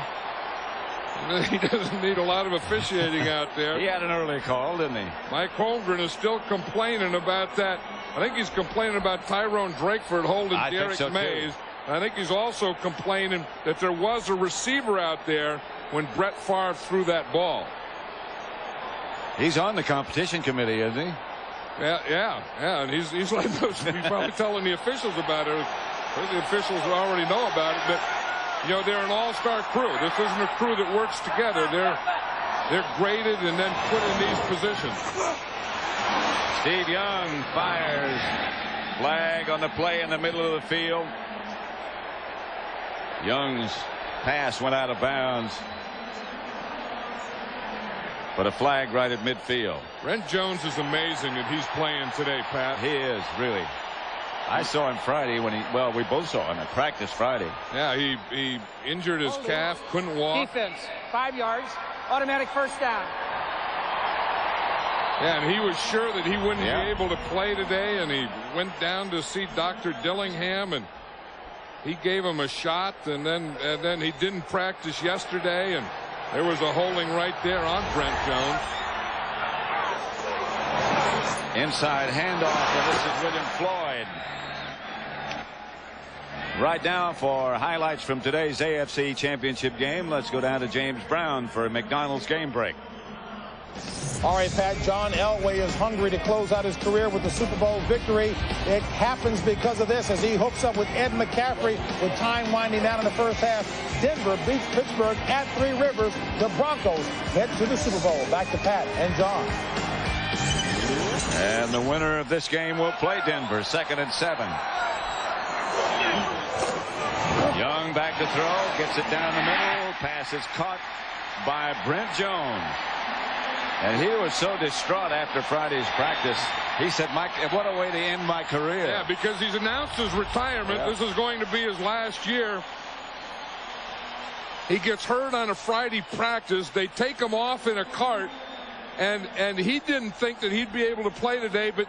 He doesn't need a lot of officiating out there. He had an early call, didn't he? Mike Holmgren is still complaining about that. I think he's complaining about Tyrone Drakeford holding Derek Mays. I think he's also complaining that there was a receiver out there when Brett Favre threw that ball. He's on the competition committee, isn't he? Yeah, and he's like those. He's probably telling the officials about it. The officials already know about it, but you know, they're an all-star crew. This isn't a crew that works together. They're graded and then put in these positions. Steve Young fires. Flag on the play in the middle of the field. Young's pass went out of bounds. But a flag right at midfield. Brent Jones is amazing that he's playing today, Pat. He is, really. I saw him Friday when we both saw him at practice Friday. Yeah, he injured his calf, couldn't walk. Defense, 5 yards, automatic first down. Yeah, and he was sure that he wouldn't be able to play today, and he went down to see Dr. Dillingham, and he gave him a shot, and then he didn't practice yesterday, and there was a holding right there on Brent Jones. Inside handoff, and this is William Floyd. Right now for highlights from today's AFC Championship game, let's go down to James Brown for a McDonald's game break. All right, Pat, John Elway is hungry to close out his career with the Super Bowl victory. It happens because of this as he hooks up with Ed McCaffrey with time winding down in the first half. Denver beats Pittsburgh at 3 Rivers. The Broncos head to the Super Bowl. Back to Pat and John. And the winner of this game will play Denver. 2nd and 7. Young back to throw. Gets it down the middle. Pass is caught by Brent Jones. And he was so distraught after Friday's practice. He said, Mike, what a way to end my career. Yeah, because he's announced his retirement. This is going to be his last year. He gets hurt on a Friday practice. They take him off in a cart. And he didn't think that he'd be able to play today. But,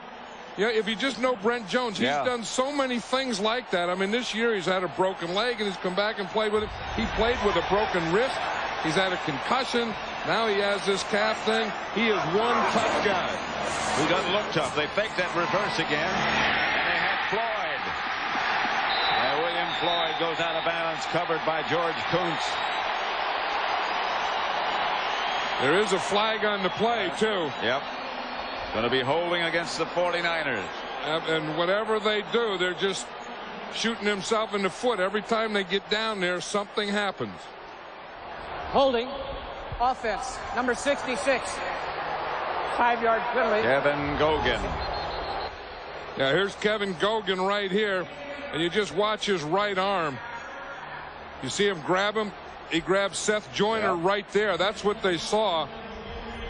you know, if you just know Brent Jones, he's done so many things like that. I mean, this year he's had a broken leg and he's come back and played with it. He played with a broken wrist. He's had a concussion. Now he has this calf thing. He is one tough guy. He doesn't look tough. They fake that reverse again. And they have Floyd. And William Floyd goes out of bounds, covered by George Kuntz. There is a flag on the play, too. Yep. Going to be holding against the 49ers. And whatever they do, they're just shooting himself in the foot. Every time they get down there, something happens. Holding. Offense, number 66. 5-yard penalty. Kevin Gogan. Yeah, here's Kevin Gogan right here. And you just watch his right arm. You see him grab him. He grabs Seth Joyner right there. That's what they saw.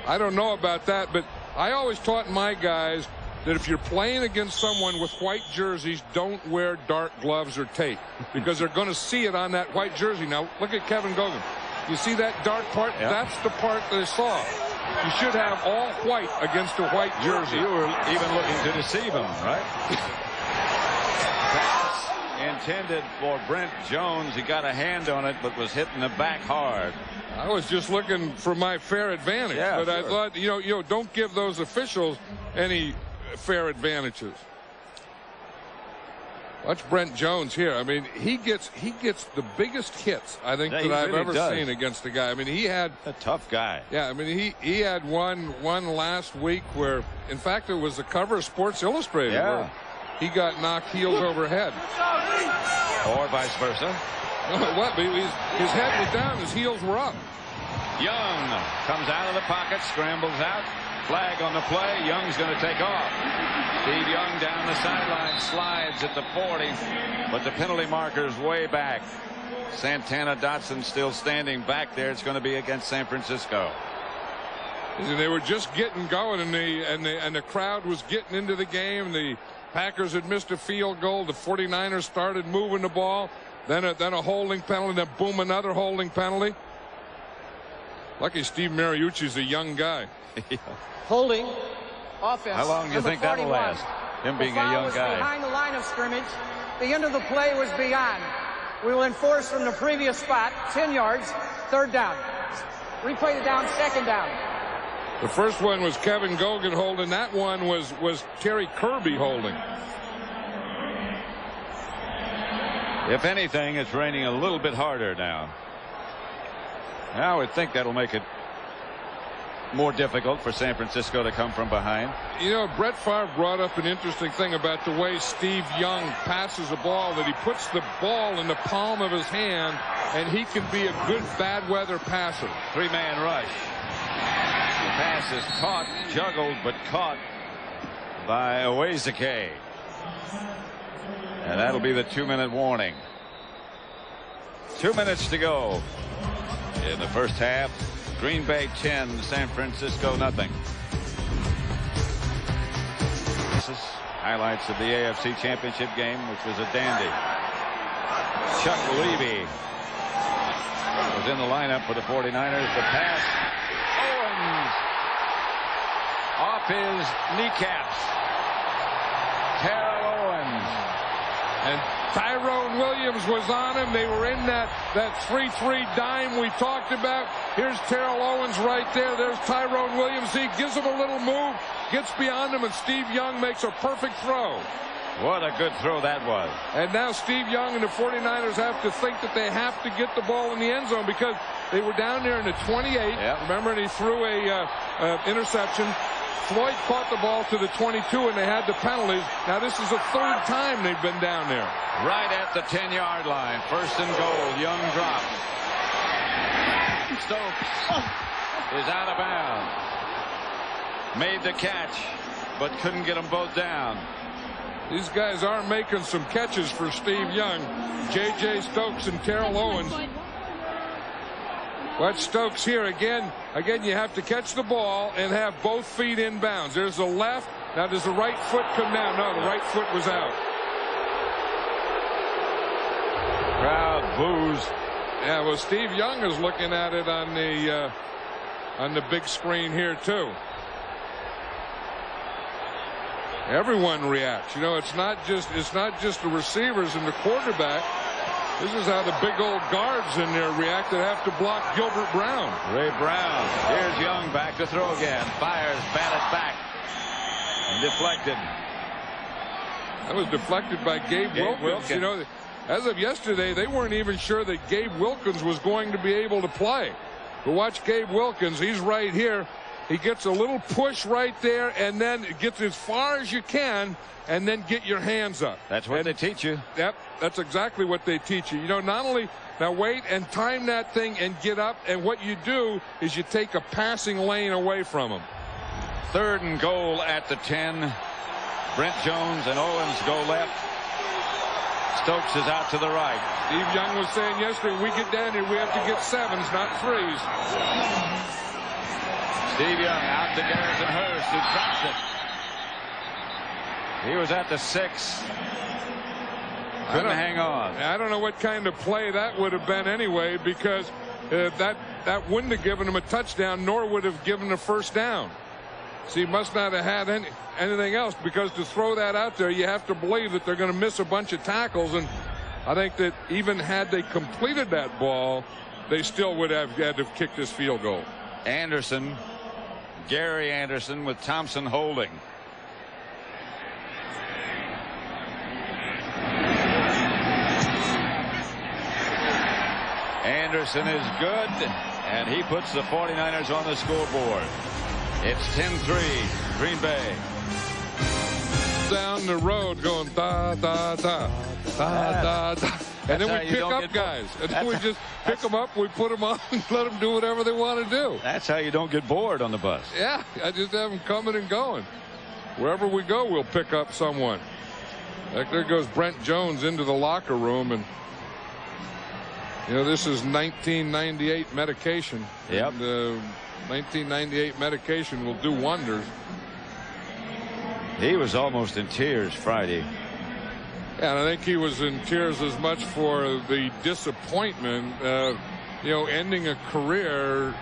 I don't know about that, but I always taught my guys that if you're playing against someone with white jerseys, don't wear dark gloves or tape because they're going to see it on that white jersey. Now, look at Kevin Gogan. You see that dark part? That's the part they saw. You should have all white against a white jersey. You were even looking to deceive him, right? Intended for Brent Jones. He got a hand on it, but was hitting the back hard. I was just looking for my fair advantage, but I thought, you know, don't give those officials any fair advantages. Watch Brent Jones here. I mean, he gets the biggest hits I think that I've ever seen against the guy. I mean, he had a tough guy. Yeah, I mean, he had one last week where, in fact, it was the cover of Sports Illustrated. Yeah. Where he got knocked heels over head. Or vice versa. What? His head was down, his heels were up. Young comes out of the pocket, scrambles out. Flag on the play. Young's going to take off. Steve Young down the sideline, slides at the 40, but the penalty marker's way back. Santana Dotson still standing back there. It's going to be against San Francisco. They were just getting going, and the crowd was getting into the game. The Packers had missed a field goal. The 49ers started moving the ball. Then a holding penalty. Then boom, another holding penalty. Lucky Steve Mariucci's a young guy. Holding offense. How long do you think that'll last? Him being a young guy. Behind the line of scrimmage. The end of the play was beyond. We will enforce from the previous spot, 10 yards, 3rd down. Replay the down, 2nd down. The first one was Kevin Gogan holding. That one was Terry Kirby holding. If anything, it's raining a little bit harder now. I would think that'll make it more difficult for San Francisco to come from behind. You know, Brett Favre brought up an interesting thing about the way Steve Young passes a ball, that he puts the ball in the palm of his hand, and he can be a good bad weather passer. 3-man rush. The pass is caught, juggled, but caught by Owezike. And that'll be the 2-minute warning. 2 minutes to go in the first half. Green Bay 10, San Francisco nothing. This is highlights of the AFC Championship game, which was a dandy. Chuck Levy was in the lineup for the 49ers. The pass, Owens off his kneecaps. Terrell Owens. And Tyrone Williams was on him. They were in that 3-3 dime we talked about. Here's Terrell Owens right there. There's Tyrone Williams. He gives him a little move, gets beyond him, and Steve Young makes a perfect throw. What a good throw that was. And now Steve Young and the 49ers have to think that they have to get the ball in the end zone, because they were down there in the 28. Yep. Remember, and he threw a interception. Floyd caught the ball to the 22, and they had the penalties. Now this is the 3rd time they've been down there. Right at the 10-yard line. 1st and goal. Young drops. Stokes is out of bounds. Made the catch, but couldn't get them both down. These guys are making some catches for Steve Young. J.J. Stokes and Terrell Owens. Watch Stokes here again. Again, you have to catch the ball and have both feet in bounds. There's the left. Now does the right foot come down? No, the right foot was out. Crowd boos. Yeah, well, Steve Young is looking at it on the big screen here too. Everyone reacts. You know, it's not just the receivers and the quarterback. This is how the big old guards in there react that have to block Gilbert Brown. Ray Brown. Here's Young back to throw again. Fires, batted back. And deflected. That was deflected by Gabe Wilkins. You know, as of yesterday, they weren't even sure that Gabe Wilkins was going to be able to play. But watch Gabe Wilkins. He's right here. He gets a little push right there, and then gets as far as you can, and then get your hands up. That's what they teach you. Yep, that's exactly what they teach you. You know, not only now wait and time that thing and get up, and what you do is you take a passing lane away from them. 3rd and goal at the 10. Brent Jones and Owens go left. Stokes is out to the right. Steve Young was saying yesterday, we get down here, we have to get 7s, not 3s. Steve Young out to Garrison Hurst, who drops it. He was at the 6. Couldn't hang on. I don't know what kind of play that would have been anyway, because that wouldn't have given him a touchdown, nor would have given a 1st down. So he must not have had anything else, because to throw that out there, you have to believe that they're going to miss a bunch of tackles. And I think that even had they completed that ball, they still would have had to have kicked this field goal. Anderson, Gary Anderson with Thompson holding. Anderson is good, and he puts the 49ers on the scoreboard. It's 10-3, Green Bay. Down the road going da da da da da da, and then we pick up guys, and then we just pick them up, we put them on, and let them do whatever they want to do. That's how you don't get bored on the bus. Yeah, I just have them coming and going. Wherever we go, we'll pick up someone. Like there goes Brent Jones into the locker room, and you know this is 1998 medication. Yep. And, 1998 medication will do wonders. He was almost in tears Friday. And I think he was in tears as much for the disappointment, you know, ending a career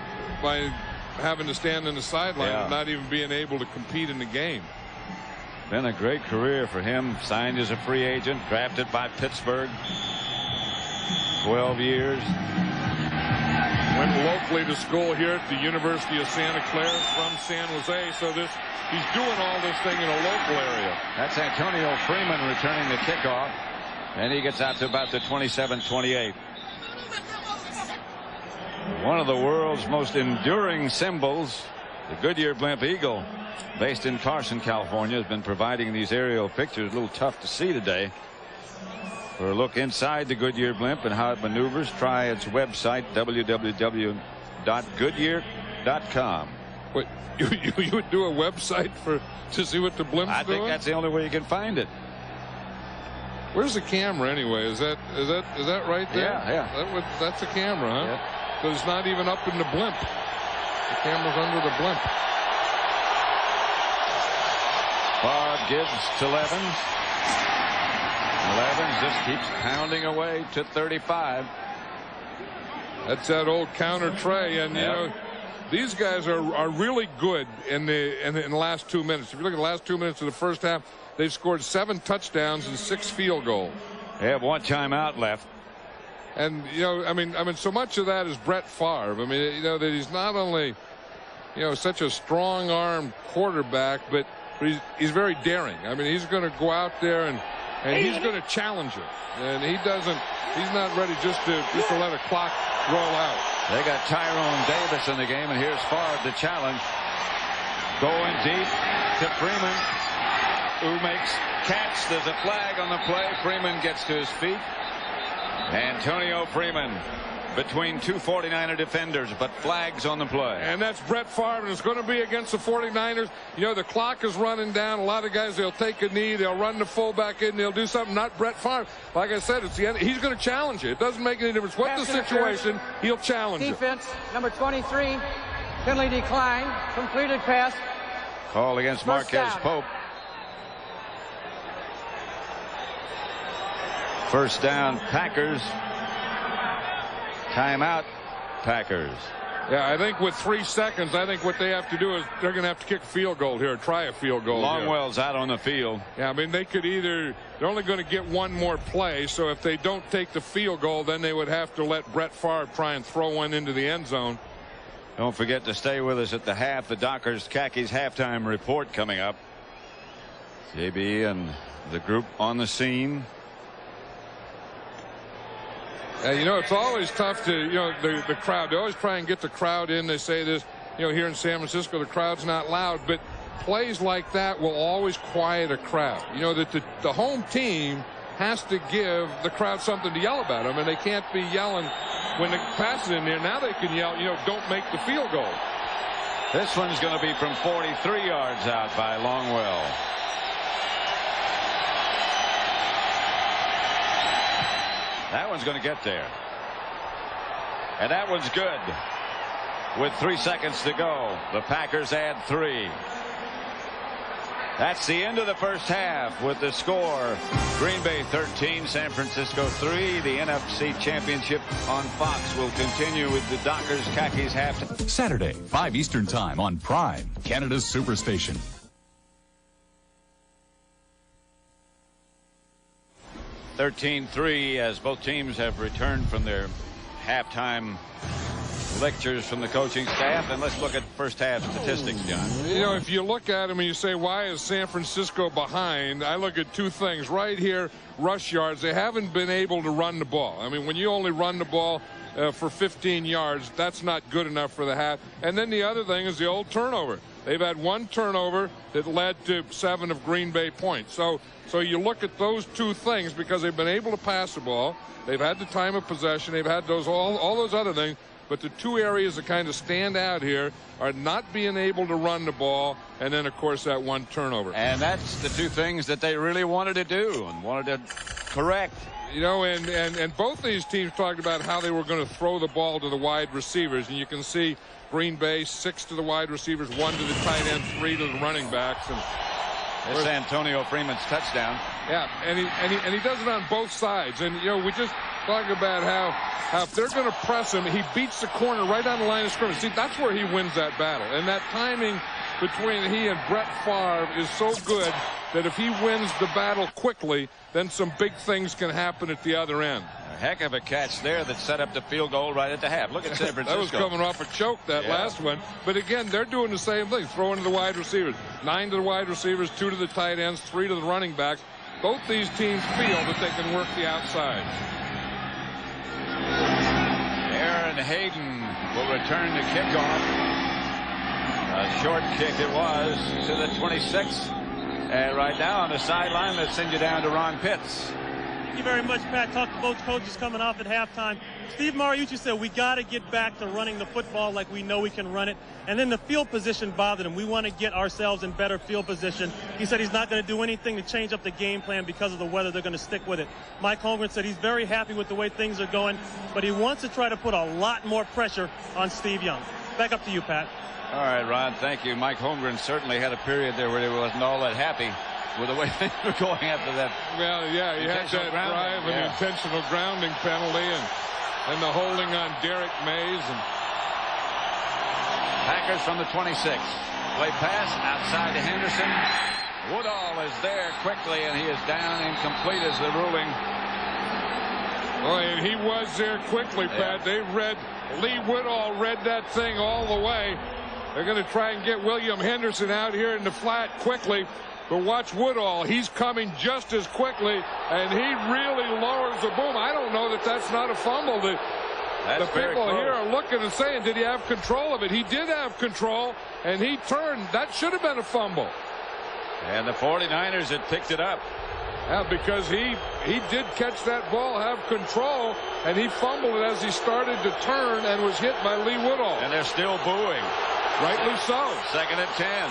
by having to stand in the sideline and not even being able to compete in the game. Been a great career for him. Signed as a free agent, drafted by Pittsburgh. 12 years. Went locally to school here at the University of Santa Clara from San Jose. So he's doing all this thing in a local area. That's Antonio Freeman returning the kickoff. And he gets out to about the 27-28. One of the world's most enduring symbols, the Goodyear Blimp Eagle, based in Carson, California, has been providing these aerial pictures. A little tough to see today. For a look inside the Goodyear Blimp and how it maneuvers, try its website, www.goodyear.com. Wait, you would do a website to see what the blimp's doing? I think that's the only way you can find it. Where's the camera anyway? Is that right there? Yeah. That's a camera, huh? Yeah. But it's not even up in the blimp. The camera's under the blimp. Favre gives to Levens. Levens just keeps pounding away to 35. That's that old counter tray, and you know these guys are really good in the last 2 minutes. If you look at the last 2 minutes of the first half, they've scored 7 touchdowns and 6 field goals. They have 1 timeout left. And you know, I mean, so much of that is Brett Favre. I mean, you know that he's not only, you know, such a strong-armed quarterback, but he's very daring. I mean, he's going to go out there and he's going to challenge it. And he's not ready just to let a clock roll out. They got Tyrone Davis in the game, and here's Favre the challenge. Going deep to Freeman, who makes catch. There's a flag on the play. Freeman gets to his feet. Antonio Freeman between 2 49er defenders, but flags on the play. And that's Brett Favre, and it's going to be against the 49ers. You know, the clock is running down. A lot of guys, they'll take a knee, they'll run the fullback in, they'll do something. Not Brett Favre. Like I said, it's the end. He's going to challenge it. It doesn't make any difference what the situation, he'll challenge it. Defense, number 23, penalty decline, completed pass. Call against Marquez Pope. First down, Packers. Timeout, Packers. Yeah, I think with 3 seconds, I think what they have to do is they're going to have to kick a field goal here, try a field goal. Longwell's out on the field. Yeah, I mean, they could they're only going to get 1 more play, so if they don't take the field goal, then they would have to let Brett Favre try and throw one into the end zone. Don't forget to stay with us at the half. The Dockers Khakis halftime report coming up. JB and the group on the scene. You know, it's always tough to, you know, the crowd. They always try and get the crowd in. They say this, you know, here in San Francisco, the crowd's not loud. But plays like that will always quiet a crowd. You know, that the home team has to give the crowd something to yell about. I mean, they can't be yelling when the pass is in there. Now they can yell, you know, don't make the field goal. This one's going to be from 43 yards out by Longwell. That one's going to get there. And that one's good. With 3 seconds to go, the Packers add 3. That's the end of the first half with the score. Green Bay 13, San Francisco 3. The NFC Championship on Fox will continue with the Dockers Khakis half. Saturday, 5 Eastern Time on Prime, Canada's Superstation. (13-3) as both teams have returned from their halftime lectures from the coaching staff. And let's look at first half statistics, John. You know, if you look at them and you say, why is San Francisco behind? I look at 2 things right here. Rush yards. They haven't been able to run the ball. I mean, when you only run the ball for 15 yards. That's not good enough for the half. And then the other thing is the old turnover. They've had one turnover that led to 7 of Green Bay points. So you look at those two things because they've been able to pass the ball. They've had the time of possession. They've had all those other things. But the two areas that kind of stand out here are not being able to run the ball, and then, of course, that one turnover. And that's the two things that they really wanted to do and wanted to correct. You know, and both these teams talked about how they were going to throw the ball to the wide receivers. And you can see Green Bay 6 to the wide receivers, 1 to the tight end, 3 to the running backs. And it's Antonio Freeman's touchdown. Yeah, and he does it on both sides. And, you know, we just talk about how if they're going to press him, he beats the corner right on the line of scrimmage. See, that's where he wins that battle. And that timing between he and Brett Favre is so good that if he wins the battle quickly, then some big things can happen at the other end. A heck of a catch there that set up the field goal right at the half. Look at San Francisco. That was coming off a choke, that last one. But again, they're doing the same thing, throwing to the wide receivers. 9 to the wide receivers, 2 to the tight ends, 3 to the running backs. Both these teams feel that they can work the outside. Aaron Hayden will return the kickoff. A short kick it was to the 26th. And right now on the sideline, let's send you down to Ron Pitts. Thank you very much, Pat. Talked to both coaches coming off at halftime. Steve Mariucci said we got to get back to running the football like we know we can run it. And then the field position bothered him. We want to get ourselves in better field position. He said he's not going to do anything to change up the game plan because of the weather. They're going to stick with it. Mike Holmgren said he's very happy with the way things are going, but he wants to try to put a lot more pressure on Steve Young. Back up to you, Pat. All right, Ron, thank you. Mike Holmgren certainly had a period there where he wasn't all that happy with the way things were going after that. Well, yeah, he had that drive and the intentional grounding penalty and the holding on Derek Mays. And Packers from the 26. Play pass outside to Henderson. Woodall is there quickly, and he is down, incomplete as the ruling. Boy, and he was there quickly, Pat. They read, Lee Woodall read that thing all the way. They're going to try and get William Henderson out here in the flat quickly. But watch Woodall. He's coming just as quickly, and he really lowers the boom. I don't know that that's not a fumble. The people here are looking and saying, did he have control of it? He did have control, and he turned. That should have been a fumble. And the 49ers had picked it up. Yeah, because he did catch that ball, have control, and he fumbled it as he started to turn and was hit by Lee Woodall. And they're still booing. Rightly so. 2nd and 10.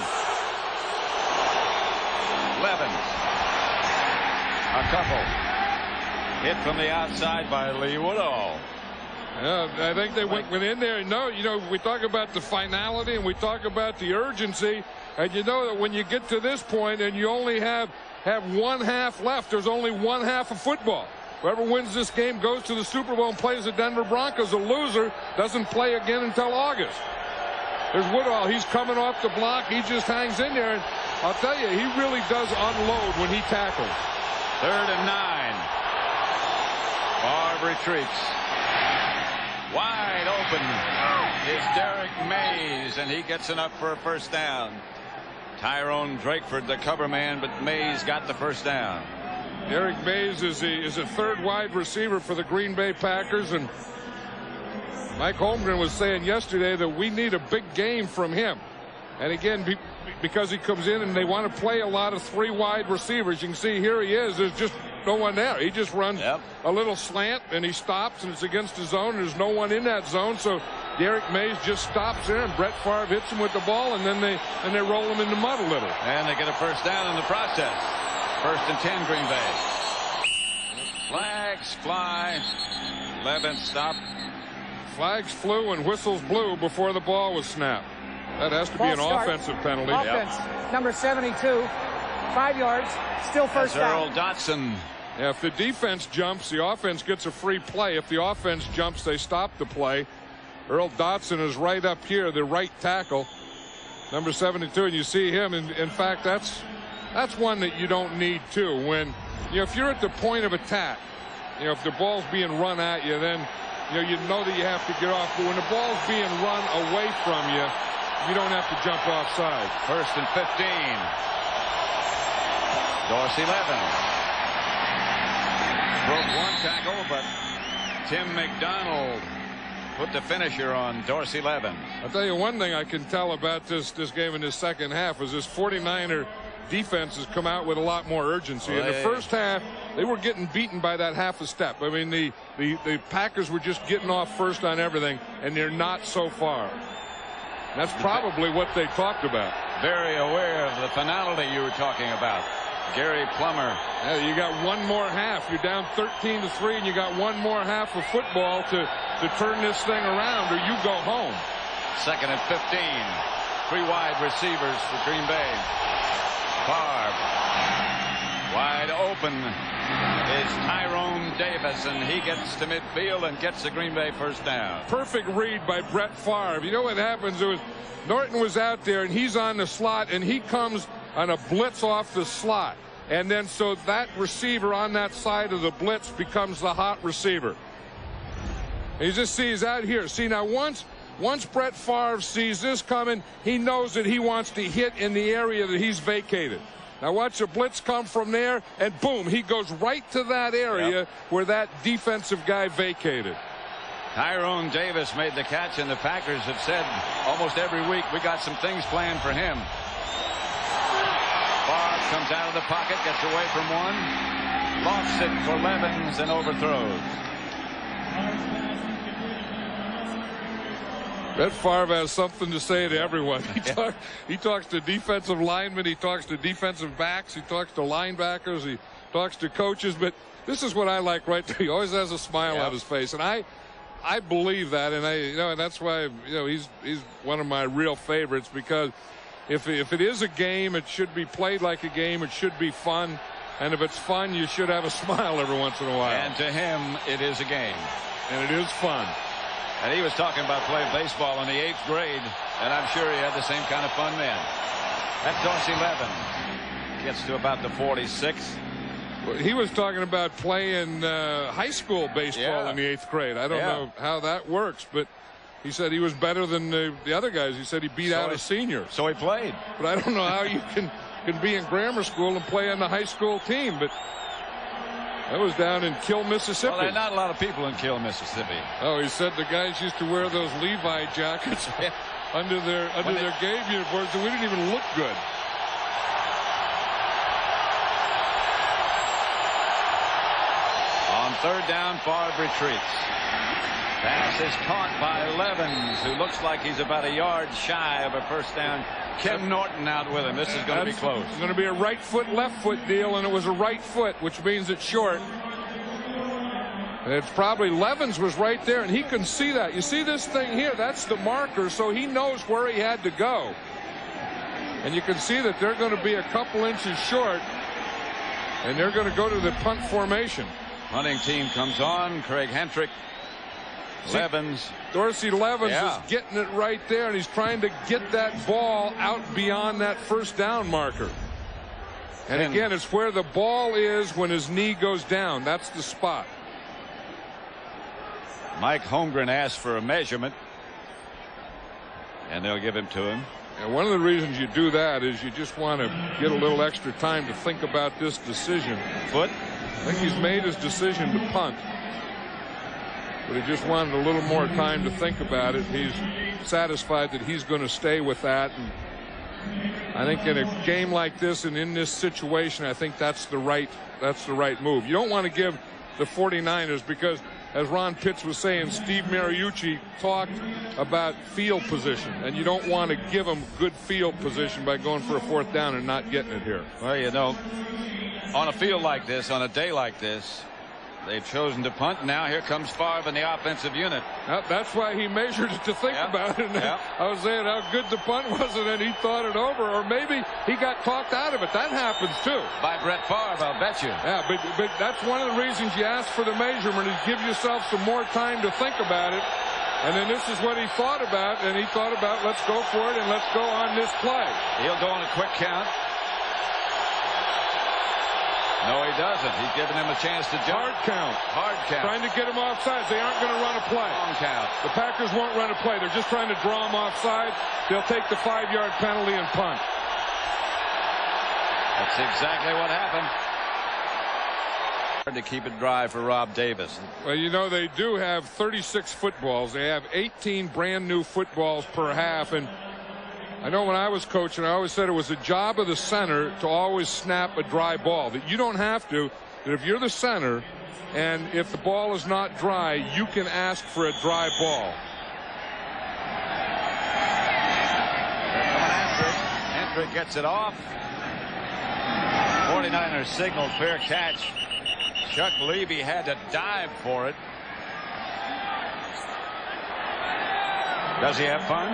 Levens. A couple. Hit from the outside by Lee Woodall. Yeah, I think they went in there. No, you know, we talk about the finality and we talk about the urgency. And you know that when you get to this point and you only have one half left, there's only one half of football. Whoever wins this game goes to the Super Bowl and plays the Denver Broncos. A loser doesn't play again until August. There's Woodall. He's coming off the block. He just hangs in there. And I'll tell you, he really does unload when he tackles. 3rd and 9. Favre retreats. Wide open is Derek Mays, and he gets enough for a first down. Tyrone Drakeford, the cover man, but Mays got the first down. Derek Mays is a 3rd wide receiver for the Green Bay Packers, and Mike Holmgren was saying yesterday that we need a big game from him. And again, because he comes in and they want to play a lot of 3 wide receivers. You can see here he is. There's just no one there. He just runs a little slant and he stops, and it's against the zone. There's no one in that zone. So Derek Mays just stops there, and Brett Favre hits him with the ball, and then they roll him in the mud a little. And they get a first down in the process. 1st and 10, Green Bay. Flags fly. Levin stopped. Flags flew and whistles blew before the ball was snapped. That has to be an offensive penalty. Offense, number 72, 5 yards, still first down. Earl Dotson. Yeah, if the defense jumps, the offense gets a free play. If the offense jumps, they stop the play. Earl Dotson is right up here, the right tackle, number 72, and you see him. And in fact, that's one that you don't need to. When if you're at the point of attack, if the ball's being run at you, then you know that you have to get off. But when the ball's being run away from you, you don't have to jump offside. 1st and 15. Dorsey Levin broke one tackle, but Tim McDonald put the finisher on Dorsey Levens. I'll tell you one thing I can tell about this game in this second half is this 49er defense has come out with a lot more urgency. In the first half, they were getting beaten by that half a step. I mean, the Packers were just getting off first on everything, and they're not so far. That's probably what they talked about. Very aware of the finality you were talking about. Gary Plummer. Yeah, you got one more half. You're down 13-3, and you got one more half of football to turn this thing around, or you go home. 2nd and 15. 3 wide receivers for Green Bay. Favre. Wide open is Tyrone Davis, and he gets to midfield and gets the Green Bay first down. Perfect read by Brett Favre. You know what happens? Norton was out there, and he's on the slot, and he comes on a blitz off the slot. And then so that receiver on that side of the blitz becomes the hot receiver. And you just see he's out here. See, now once Brett Favre sees this coming, he knows that he wants to hit in the area that he's vacated. Now watch the blitz come from there, and boom, he goes right to that area where that defensive guy vacated. Tyrone Davis made the catch, and the Packers have said almost every week we got some things planned for him. Favre comes out of the pocket, gets away from one, lofts it for Levens, and overthrows. Brett Favre has something to say to everyone. He talks to defensive linemen, he talks to defensive backs, he talks to linebackers, he talks to coaches. But this is what I like right there. He always has a smile on his face, and I believe that, and and that's why he's one of my real favorites, because if it is a game, it should be played like a game. It should be fun, and if it's fun, you should have a smile every once in a while. And to him, it is a game, and it is fun. And he was talking about playing baseball in the 8th grade, and I'm sure he had the same kind of fun then. That's Dorsey Levens. Gets to about the 46. Well, he was talking about playing high school baseball in the 8th grade. I don't know how that works, but he said he was better than the other guys. He said he beat out a senior. So he played. But I don't know how you can be in grammar school and play on the high school team. But that was down in Kill, Mississippi. Well, there are not a lot of people in Kill, Mississippi. Oh, he said the guys used to wear those Levi jackets under their game uniforms, and we didn't even look good. On 3rd down, Favre retreats. Pass is caught by Levens, who looks like he's about a yard shy of a first down. Ken Norton out with him. This is going to be close. It's going to be a right foot, left foot deal, and it was a right foot, which means it's short. And it's probably Levens was right there, and he can see that. You see this thing here? That's the marker, so he knows where he had to go. And you can see that they're going to be a couple inches short, and they're going to go to the punt formation. Punting team comes on. Craig Hentrick. Levens. Dorsey Levens is getting it right there, and he's trying to get that ball out beyond that first down marker. And again, it's where the ball is when his knee goes down. That's the spot. Mike Holmgren asked for a measurement, and they'll give him to him. And one of the reasons you do that is you just want to get a little extra time to think about this decision. Foot? I think he's made his decision to punt, but he just wanted a little more time to think about it. He's satisfied that he's going to stay with that. And I think in a game like this and in this situation, I think that's the right move. You don't want to give the 49ers, because as Ron Pitts was saying, Steve Mariucci talked about field position, and you don't want to give them good field position by going for a 4th down and not getting it here. Well, on a field like this, on a day like this, they've chosen to punt. Now here comes Favre in the offensive unit. That's why he measured it to think about it. I was saying how good the punt was, and then he thought it over, or maybe he got talked out of it. That happens too. By Brett Favre, I'll bet you. Yeah, but that's one of the reasons you ask for the measurement, is give yourself some more time to think about it. And then this is what he thought about, and he thought about, let's go for it and let's go on this play. He'll go on a quick count. No, he doesn't. He's giving him a chance to jump. Hard count. Hard count. Trying to get him offside. They aren't going to run a play. Long count. The Packers won't run a play. They're just trying to draw him offside. They'll take the 5-yard penalty and punt. That's exactly what happened. to keep it dry for Rob Davis. Well, you know, they do have 36 footballs. They have 18 brand new footballs per half. And I know when I was coaching, I always said it was a job of the center to always snap a dry ball. That you don't have to. That if you're the center and if the ball is not dry, you can ask for a dry ball. They're coming after it. Hendrick gets it off. 49ers signal fair catch. Chuck Levy had to dive for it. Does he have fun?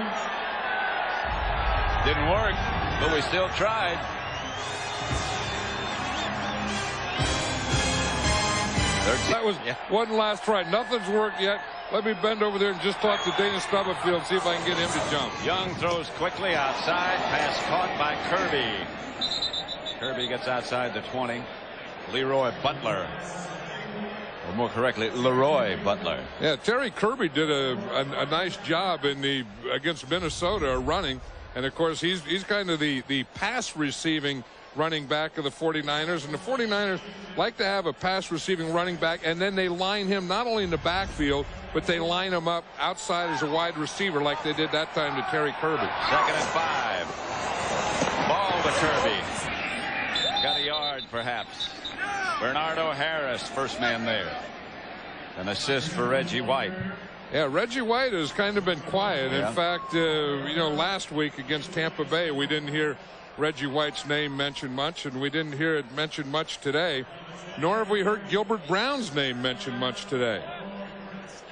Didn't work, but we still tried. That was one last try. Nothing's worked yet. Let me bend over there and just talk to Dana Stubblefield, see if I can get him to jump. Young throws quickly outside. Pass caught by Kirby. Kirby gets outside the 20. Leroy Butler. Or more correctly, Leroy Butler. Yeah, Terry Kirby did a nice job against Minnesota running. And, of course, he's kind of the pass receiving running back of the 49ers. And the 49ers like to have a pass receiving running back, and then they line him not only in the backfield, but they line him up outside as a wide receiver like they did that time to Terry Kirby. 2nd and 5. Ball to Kirby. Got a yard, perhaps. Bernardo Harris, first man there. An assist for Reggie White. Yeah, Reggie White has kind of been quiet. In fact, you know, last week against Tampa Bay, we didn't hear Reggie White's name mentioned much, and we didn't hear it mentioned much today. Nor have we heard Gilbert Brown's name mentioned much today.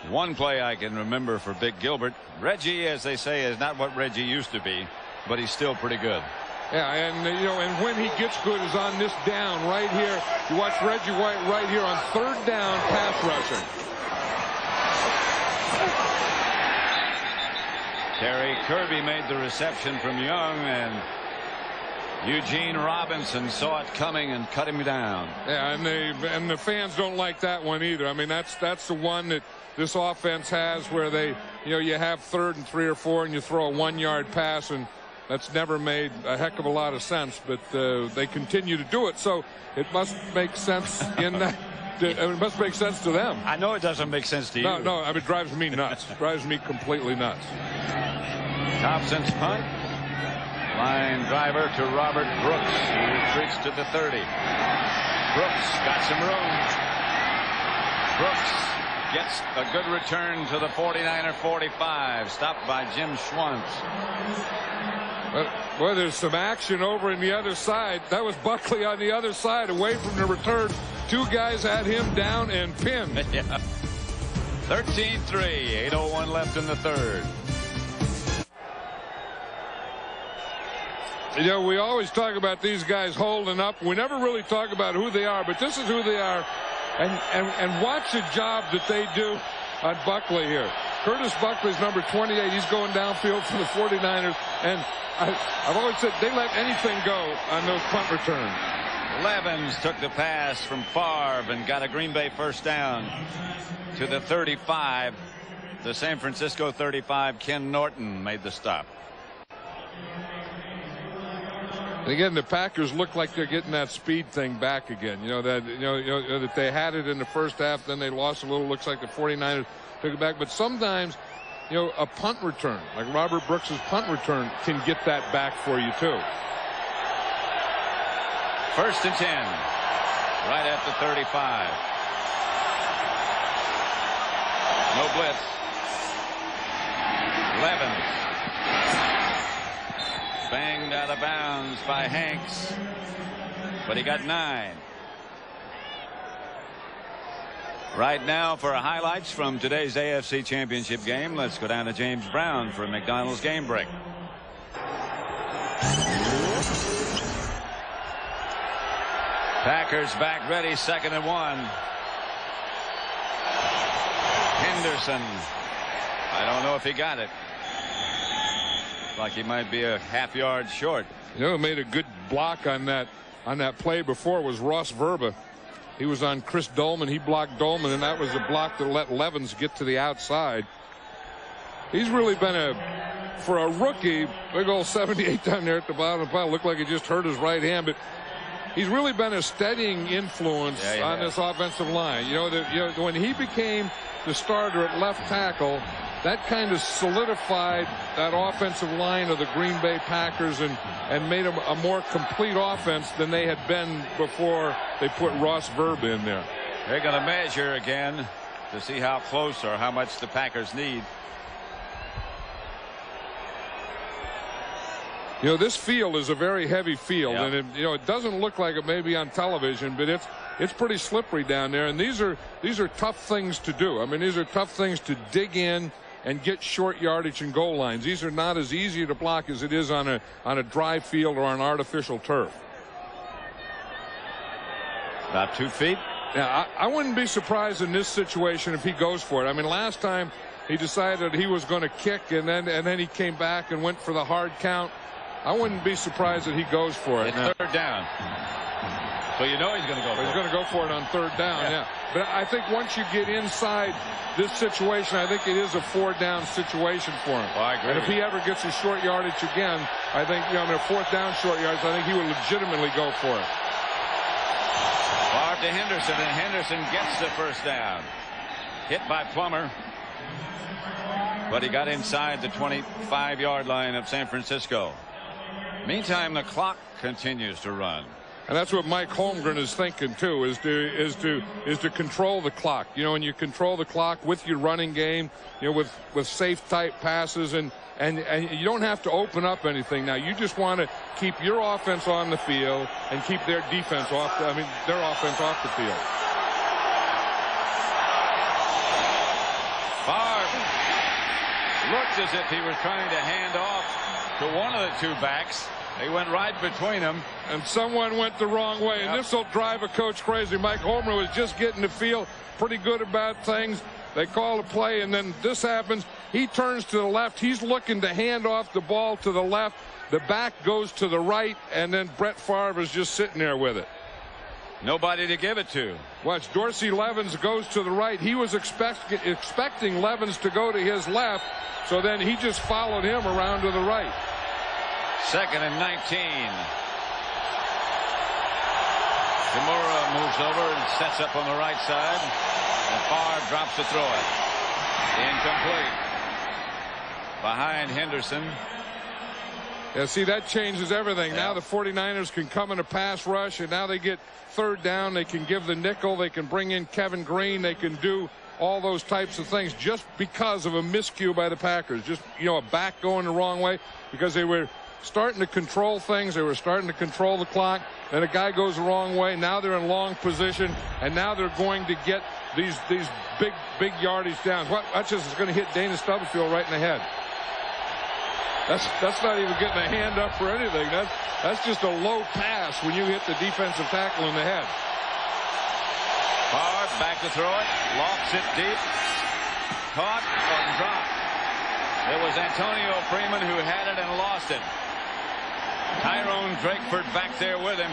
One play I can remember for Big Gilbert. Reggie, as they say, is not what Reggie used to be, but he's still pretty good. Yeah, and you know, and when he gets good is on this down right here. You watch Reggie White right here on 3rd down pass rushing. Terry Kirby made the reception from Young, and Eugene Robinson saw it coming and cut him down. Yeah, and the fans don't like that one either. I mean, that's the one that this offense has where they, you know, you have 3rd and 3 or 4 and you throw a 1-yard pass, and that's never made a heck of a lot of sense, but they continue to do it, so it must make sense in that. It must make sense to them. I know it doesn't make sense to you. No, I mean, it drives me nuts. It drives me completely nuts. Thompson's punt. Line driver to Robert Brooks, who retreats to the 30. Brooks got some room. Brooks gets a good return to the 49er 45. Stopped by Jim Schwantz. Well, there's some action over in the other side. That was Buckley on the other side, away from the return. 2 guys had him down and pinned. Yeah. 13-3, 8:01 left in the 3rd. You know, we always talk about these guys holding up. We never really talk about who they are, but this is who they are. And watch the job that they do on Buckley here. Curtis Buckley's number 28. He's going downfield for the 49ers. And I've always said they let anything go on those punt returns. Levens took the pass from Favre and got a Green Bay first down to the 35. The San Francisco 35. Ken Norton made the stop. And again, the Packers look like they're getting that speed thing back again. You know that that they had it in the first half, then they lost a little. Looks like the 49ers took it back. But sometimes, you know, a punt return, like Robert Brooks's punt return, can get that back for you too. 1st and 10, right at the 35. No blitz. Levens. Banged out of bounds by Hanks, but he got 9. Right now, for highlights from today's AFC Championship game, let's go down to James Brown for a McDonald's game break. Packers back ready, 2nd and 1. Henderson. I don't know if he got it. Like he might be a half-yard short. You know, who made a good block on that play before was Ross Verba. He was on Chris Dolman. He blocked Dolman, and that was a block that let Levens get to the outside. He's really been for a rookie, big old 78 down there at the bottom of the pile. Looked like he just hurt his right hand, but he's really been a steadying influence on this offensive line. When he became the starter at left tackle, that kind of solidified that offensive line of the Green Bay Packers and made them a more complete offense than they had been before they put Ross Verb in there. They're going to measure again to see how close or how much the Packers need. This field is a very heavy field, and it doesn't look like it may be on television, but it's pretty slippery down there, and these are tough things to do. I mean, these are tough things to dig in and get short yardage and goal lines. These are not as easy to block as it is on a dry field or on artificial turf. About 2 feet. Yeah, I wouldn't be surprised in this situation if he goes for it. I mean, last time he decided he was going to kick, and then he came back and went for the hard count. I wouldn't be surprised that he goes for it. It's third down. So he's going to go for it. He's going to go for it on third down, yeah. But I think once you get inside this situation, I think it is a 4-down situation for him. Well, I agree. And if he ever gets a short yardage again, I think, a 4th down short yardage, I think he would legitimately go for it. Far to Henderson, and Henderson gets the first down. Hit by Plummer. But he got inside the 25-yard line of San Francisco. Meantime, the clock continues to run. And that's what Mike Holmgren is thinking too, is to control the clock. And you control the clock with your running game, with safe type passes, and you don't have to open up anything now. You just want to keep your offense on the field and keep their defense off. Their offense off the field. Favre looked as if he was trying to hand off to one of the 2 backs. He went right between them. And someone went the wrong way. And this will drive a coach crazy. Mike Homer was just getting to feel pretty good about things. They call a play, and then this happens. He turns to the left. He's looking to hand off the ball to the left. The back goes to the right, and then Brett Favre is just sitting there with it. Nobody to give it to. Watch, Dorsey Levens goes to the right. He was expecting Levens to go to his left, so then he just followed him around to the right. 2nd and 19. Kimura moves over and sets up on the right side. And Favre drops to throw it. Incomplete. Behind Henderson. Yeah, see, that changes everything. Now the 49ers can come in a pass rush, and now they get 3rd down. They can give the nickel. They can bring in Kevin Green. They can do all those types of things just because of a miscue by the Packers. Just, a back going the wrong way because they were starting to control things. They were starting to control the clock. Then a guy goes the wrong way. Now they're in long position, and now they're going to get these big yardage downs. Watch this. It's going to hit Dana Stubblefield right in the head. That's not even getting a hand up or anything. That's just a low pass when you hit the defensive tackle in the head. Favre back to throw it. Lofts it deep. Caught and dropped. It was Antonio Freeman who had it and lost it. Tyrone Drakeford back there with him.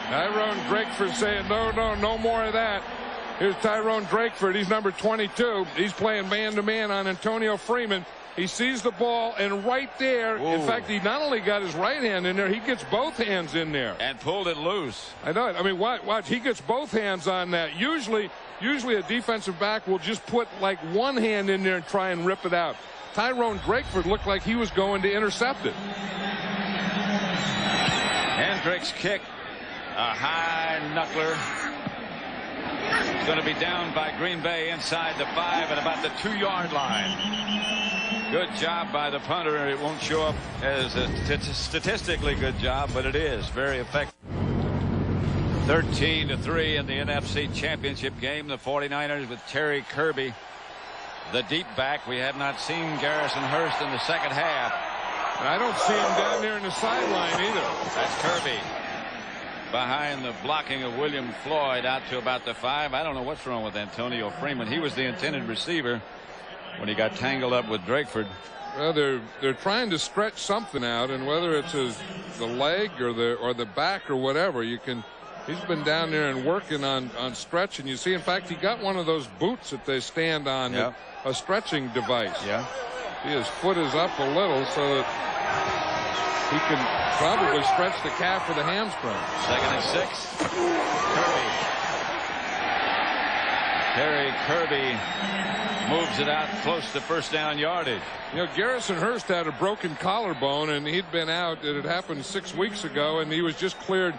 Tyrone Drakeford saying, no more of that. Here's Tyrone Drakeford. He's number 22. He's playing man-to-man on Antonio Freeman. He sees the ball, and right there, in fact, he not only got his right hand in there, he gets both hands in there. And pulled it loose. I know it. I mean, watch. He gets both hands on that. Usually a defensive back will just put like one hand in there and try and rip it out. Tyrone Drakeford looked like he was going to intercept it. Hendricks kick. A high knuckler. It's going to be down by Green Bay inside the 5 at about the 2-yard line. Good job by the punter. It won't show up as a statistically good job, but it is very effective. 13-3 in the NFC Championship game. The 49ers with Terry Kirby, the deep back. We have not seen Garrison Hurst in the second half. And I don't see him down there in the sideline either. That's Kirby. Behind the blocking of William Floyd out to about the 5. I don't know what's wrong with Antonio Freeman. He was the intended receiver when he got tangled up with Drakeford. Well, they're trying to stretch something out, and whether it's the leg or the back or whatever, he's been down there and working on stretching. You see, in fact, he got one of those boots that they stand on, a stretching device. Yeah. See, his foot is up a little, so that he can probably stretch the calf or the hamstring. 2nd and 6. Terry Kirby moves it out close to first down yardage. You know, Garrison Hurst had a broken collarbone, and he'd been out. It had happened 6 weeks ago, and he was just cleared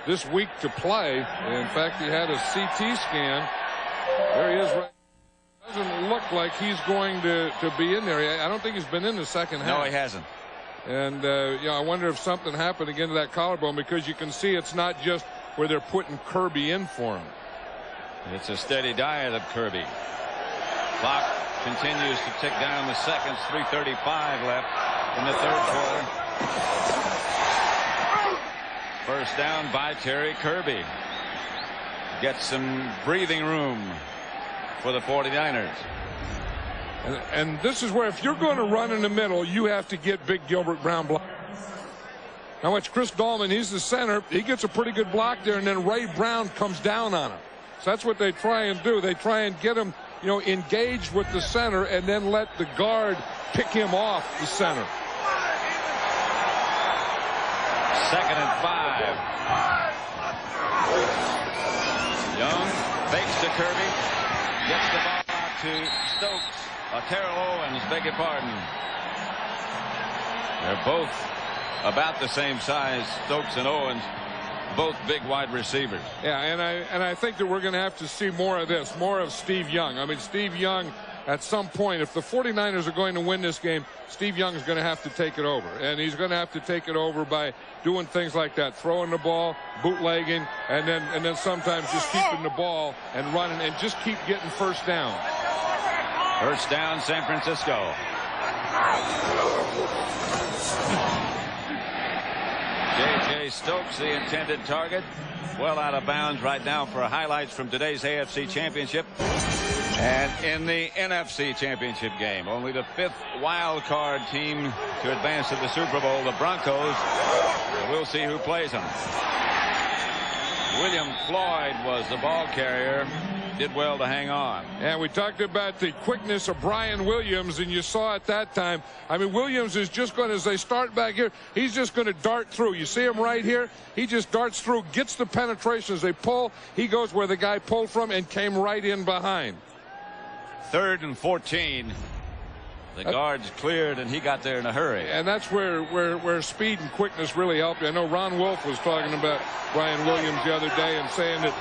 this week to play. In fact, he had a CT scan. There he is. Right. Doesn't look like he's going to be in there. I don't think he's been in the second half. No, he hasn't. And I wonder if something happened again to that collarbone, because you can see it's not just where they're putting Kirby in for him. It's a steady diet of Kirby. Clock continues to tick down the seconds. 3:35 left in the third quarter. First down by Terry Kirby. Gets some breathing room for the 49ers. And this is where, if you're going to run in the middle, you have to get big Gilbert Brown block. Now watch Chris Dahlman. He's the center. He gets a pretty good block there, and then Ray Brown comes down on him. So that's what they try and do. They try and get him, engaged with the center, and then let the guard pick him off the center. 2nd and 5. Young fakes to Kirby. Gets the ball out to Stokes. Terrell Owens, beg your pardon. They're both about the same size, Stokes and Owens. Both big wide receivers. Yeah, and I think that we're going to have to see more of this, more of Steve Young. I mean, Steve Young, at some point, if the 49ers are going to win this game, Steve Young is going to have to take it over. And he's going to have to take it over by doing things like that, throwing the ball, bootlegging, and then sometimes just keeping the ball and running and just keep getting first down. First down, San Francisco. J.J. Stokes, the intended target, well out of bounds right now for highlights from today's AFC Championship. And in the NFC Championship game, only the 5th wild card team to advance to the Super Bowl, the Broncos. We'll see who plays them. William Floyd was the ball carrier. Did well to hang on. And we talked about the quickness of Brian Williams, and you saw at that time. I mean, Williams is just going, as they start back here, he's just going to dart through. You see him right here? He just darts through, gets the penetration. As they pull, he goes where the guy pulled from and came right in behind. 3rd and 14. The guards cleared, and he got there in a hurry. And that's where speed and quickness really help you. I know Ron Wolf was talking about Brian Williams the other day and saying that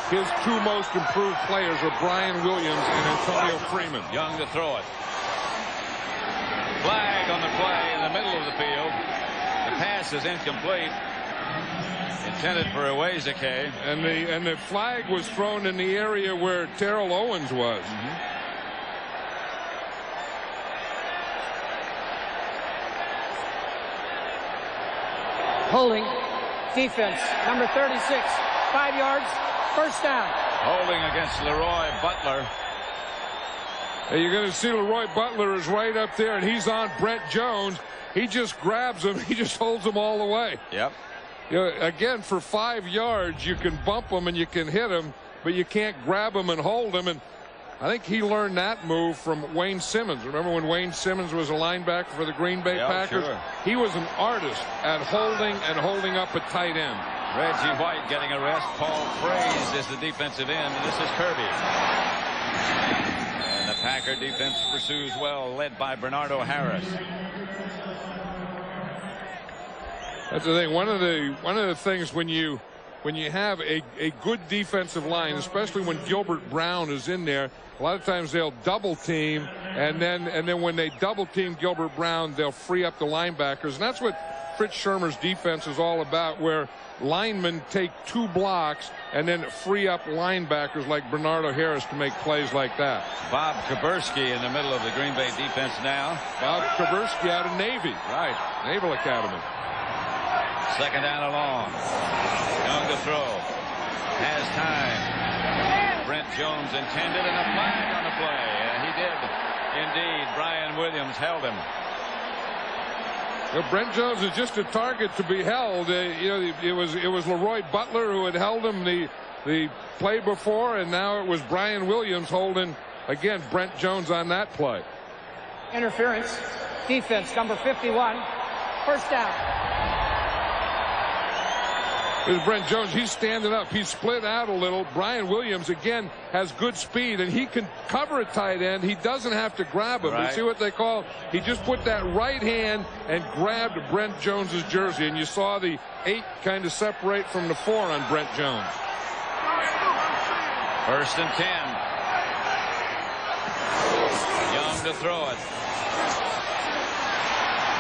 his 2 most improved players are Brian Williams and Antonio Freeman. Young to throw it. Flag on the play in the middle of the field. The pass is incomplete. Intended for Uwezike. And the flag was thrown in the area where Terrell Owens was. Holding. Defense. Number 36. 5 yards. First down. Holding against Leroy Butler. And you're going to see Leroy Butler is right up there, and he's on Brent Jones. He just grabs him. He just holds him all the way. Yep. Again, for 5 yards, you can bump him and you can hit him, but you can't grab him and hold him. And I think he learned that move from Wayne Simmons. Remember when Wayne Simmons was a linebacker for the Green Bay Packers? Sure. He was an artist at holding up a tight end. Reggie White getting a rest. Paul Fraze is the defensive end. And this is Kirby. And the Packer defense pursues well, led by Bernardo Harris. That's the thing. One of the things when you have a good defensive line, especially when Gilbert Brown is in there, a lot of times they'll double team, and then when they double team Gilbert Brown, they'll free up the linebackers. And that's what Fritz Shurmur's defense is all about, where linemen take 2 blocks and then free up linebackers like Bernardo Harris to make plays like that. Bob Kuberski in the middle of the Green Bay defense now. Bob Kuberski out of Navy. Right. Naval Academy. 2nd down and long. Young to throw. Has time. Brent Jones intended, and a flag on the play. And he did indeed. Brian Williams held him. Brent Jones is just a target to be held. It was Leroy Butler who had held him the play before, and now it was Brian Williams holding again Brent Jones on that play. Interference. Defense. Number 51. First down. There's Brent Jones. He's standing up. He's split out a little. Brian Williams, again, has good speed, and he can cover a tight end. He doesn't have to grab him. Right. You see what they call? He just put that right hand and grabbed Brent Jones's jersey, and you saw the 8 kind of separate from the 4 on Brent Jones. 1st and 10. Young to throw it.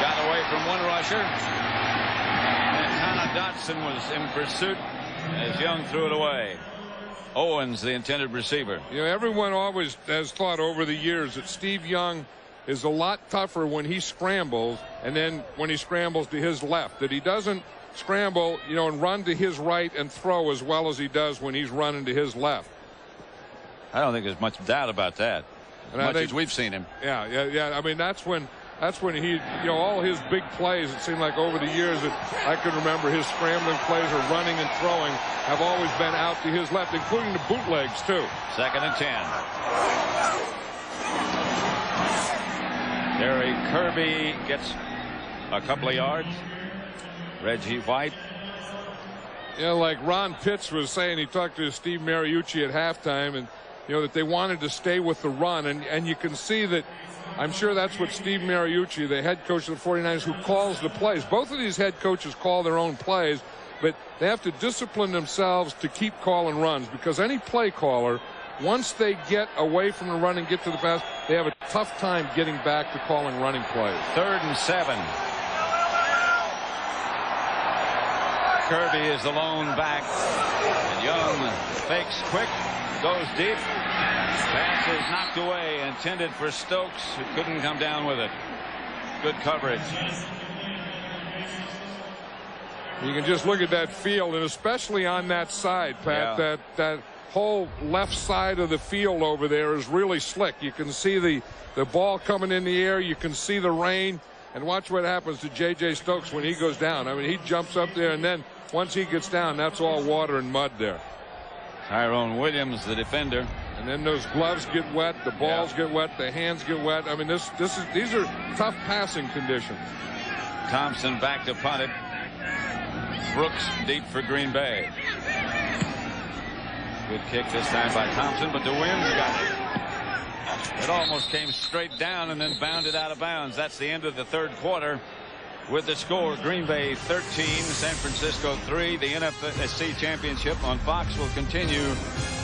Got away from one rusher. Dotson was in pursuit as Young threw it away. Owens, the intended receiver. You know, everyone always has thought over the years that Steve Young is a lot tougher when he scrambles, and then when he scrambles to his left, that he doesn't scramble, you know, and run to his right and throw as well as he does when he's running to his left. I don't think there's much doubt about that. As much as we've seen him. Yeah. I mean, that's when he, you know, all his big plays, it seemed like over the years that I can remember, his scrambling plays or running and throwing have always been out to his left, including the bootlegs, too. 2nd and 10. Terry Kirby gets a couple of yards. Reggie White. You know, like Ron Pitts was saying, he talked to Steve Mariucci at halftime, and, you know, that they wanted to stay with the run, and you can see that. I'm sure that's what Steve Mariucci, the head coach of the 49ers, who calls the plays. Both of these head coaches call their own plays, but they have to discipline themselves to keep calling runs, because any play caller, once they get away from the run and get to the pass, they have a tough time getting back to calling running plays. 3rd and 7. Kirby is the lone back, and Young fakes quick, goes deep. Pass is knocked away, intended for Stokes, who couldn't come down with it. Good coverage. You can just look at that field, and especially on that side, Pat, that whole left side of the field over there is really slick. You can see the ball coming in the air. You can see the rain. And watch what happens to J.J. Stokes when he goes down. I mean, he jumps up there, and then once he gets down, that's all water and mud there. Tyrone Williams, the defender. And then those gloves get wet, the balls get wet, the hands get wet. I mean, these are tough passing conditions. Thompson back to punt it. Brooks deep for Green Bay. Good kick this time by Thompson, but the wind got it. It almost came straight down and then bounded out of bounds. That's the end of the 3rd quarter. With the score, Green Bay 13, San Francisco 3. The NFC Championship on Fox will continue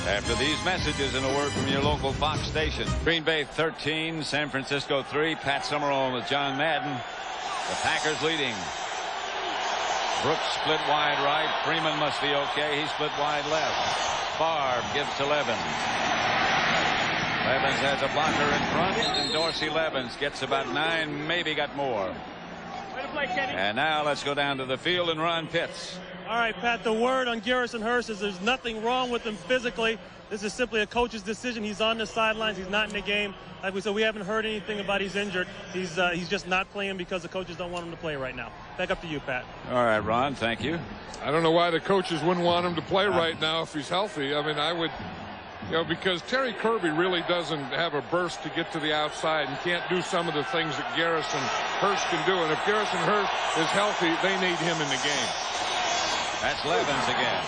after these messages and a word from your local Fox station. Green Bay 13, San Francisco 3. Pat Summerall with John Madden. The Packers leading. Brooks split wide right. Freeman must be okay. He split wide left. Favre gives to Levens. Levens has a blocker in front, and Dorsey Levens gets about 9, maybe got more. And now let's go down to the field and Ron Pitts. All right, Pat, the word on Garrison Hurst is there's nothing wrong with him physically. This is simply a coach's decision. He's on the sidelines. He's not in the game. Like we said, we haven't heard anything about he's injured. He's just not playing because the coaches don't want him to play right now. Back up to you, Pat. All right, Ron, thank you. I don't know why the coaches wouldn't want him to play right now if he's healthy. I mean, I would, you know, because Terry Kirby really doesn't have a burst to get to the outside and can't do some of the things that Garrison Hurst can do. And if Garrison Hurst is healthy, they need him in the game. That's Levens again.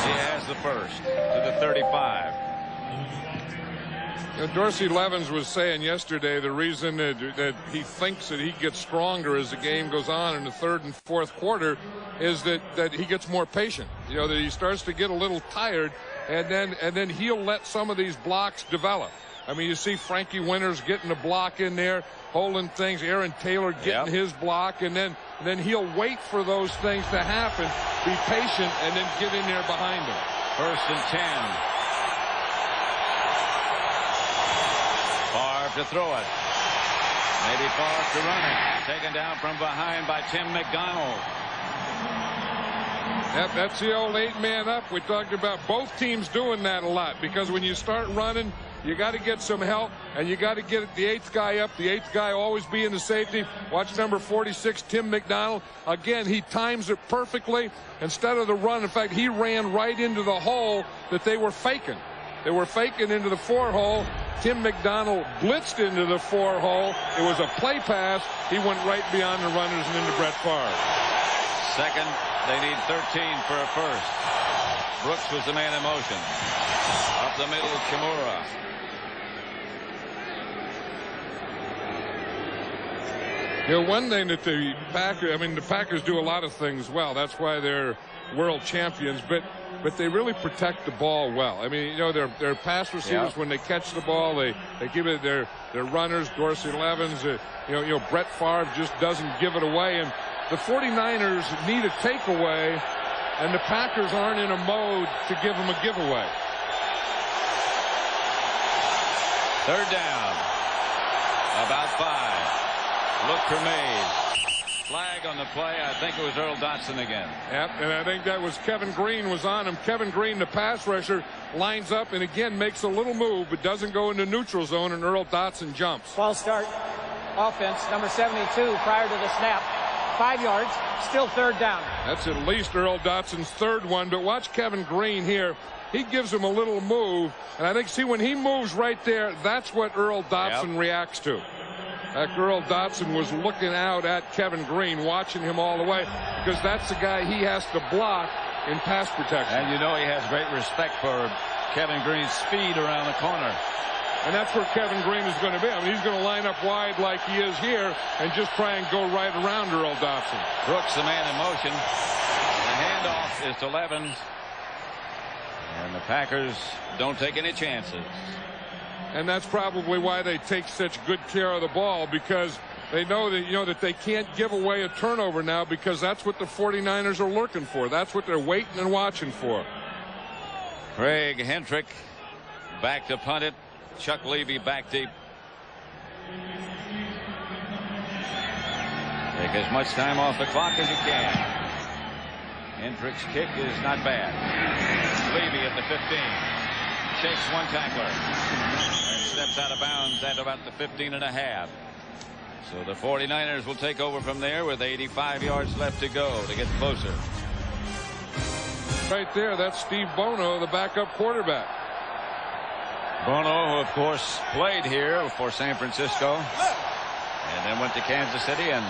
He has the first to the 35. You know, Dorsey Levens was saying yesterday the reason that he thinks that he gets stronger as the game goes on in the 3rd and 4th quarter is that he gets more patient. You know, that he starts to get a little tired, and then he'll let some of these blocks develop. I mean, you see Frankie Winters getting a block in there, holding things. Aaron Taylor getting his block, and then he'll wait for those things to happen, be patient, and then get in there behind him. 1st and 10. Favre to throw it. Maybe Favre to run it. Taken down from behind by Tim McDonald. That's the old 8-man up. We talked about both teams doing that a lot, because when you start running, you got to get some help, and you got to get the 8th guy up. The 8th guy always be in the safety. Watch number 46, Tim McDonald. Again, he times it perfectly. Instead of the run, in fact, he ran right into the hole that they were faking. They were faking into the 4 hole. Tim McDonald blitzed into the 4 hole. It was a play pass. He went right beyond the runners and into Brett Favre. Second, they need 13 for a first. Brooks was the man in motion. Up the middle, Kimura. You know, one thing that the Packers do a lot of things well. That's why they're world champions. But they really protect the ball well. I mean, you know, their pass receivers, when they catch the ball, they give it their runners, Dorsey Levens, you know, Brett Favre just doesn't give it away. And the 49ers need a takeaway, and the Packers aren't in a mode to give them a giveaway. Third down. About 5. Look for Mays. Flag on the play. I think it was Earl Dotson again. Yep, and I think that was Kevin Green was on him. Kevin Green, the pass rusher, lines up and again makes a little move, but doesn't go into neutral zone, and Earl Dotson jumps. False start offense, number 72 prior to the snap. 5 yards, still third down. That's at least Earl Dotson's third one, but watch Kevin Green here. He gives him a little move, and I think, see, when he moves right there, that's what Earl Dotson reacts to. That Earl Dotson was looking out at Kevin Green, watching him all the way, because that's the guy he has to block in pass protection. And you know he has great respect for Kevin Green's speed around the corner. And that's where Kevin Green is going to be. I mean, he's going to line up wide like he is here and just try and go right around Earl Dotson. Brooks, the man in motion. The handoff is to Levens. And the Packers don't take any chances. And that's probably why they take such good care of the ball, because they know that, you know, that they can't give away a turnover now, because that's what the 49ers are looking for. That's what they're waiting and watching for. Craig Hentrick back to punt it. Chuck Levy back deep. Take as much time off the clock as you can. Hendrick's kick is not bad. Levy at the 15. Shakes one tackler. And steps out of bounds at about the 15.5. So the 49ers will take over from there with 85 yards left to go to get closer. Right there, that's Steve Bono, the backup quarterback. Bono, who of course played here for San Francisco and then went to Kansas City and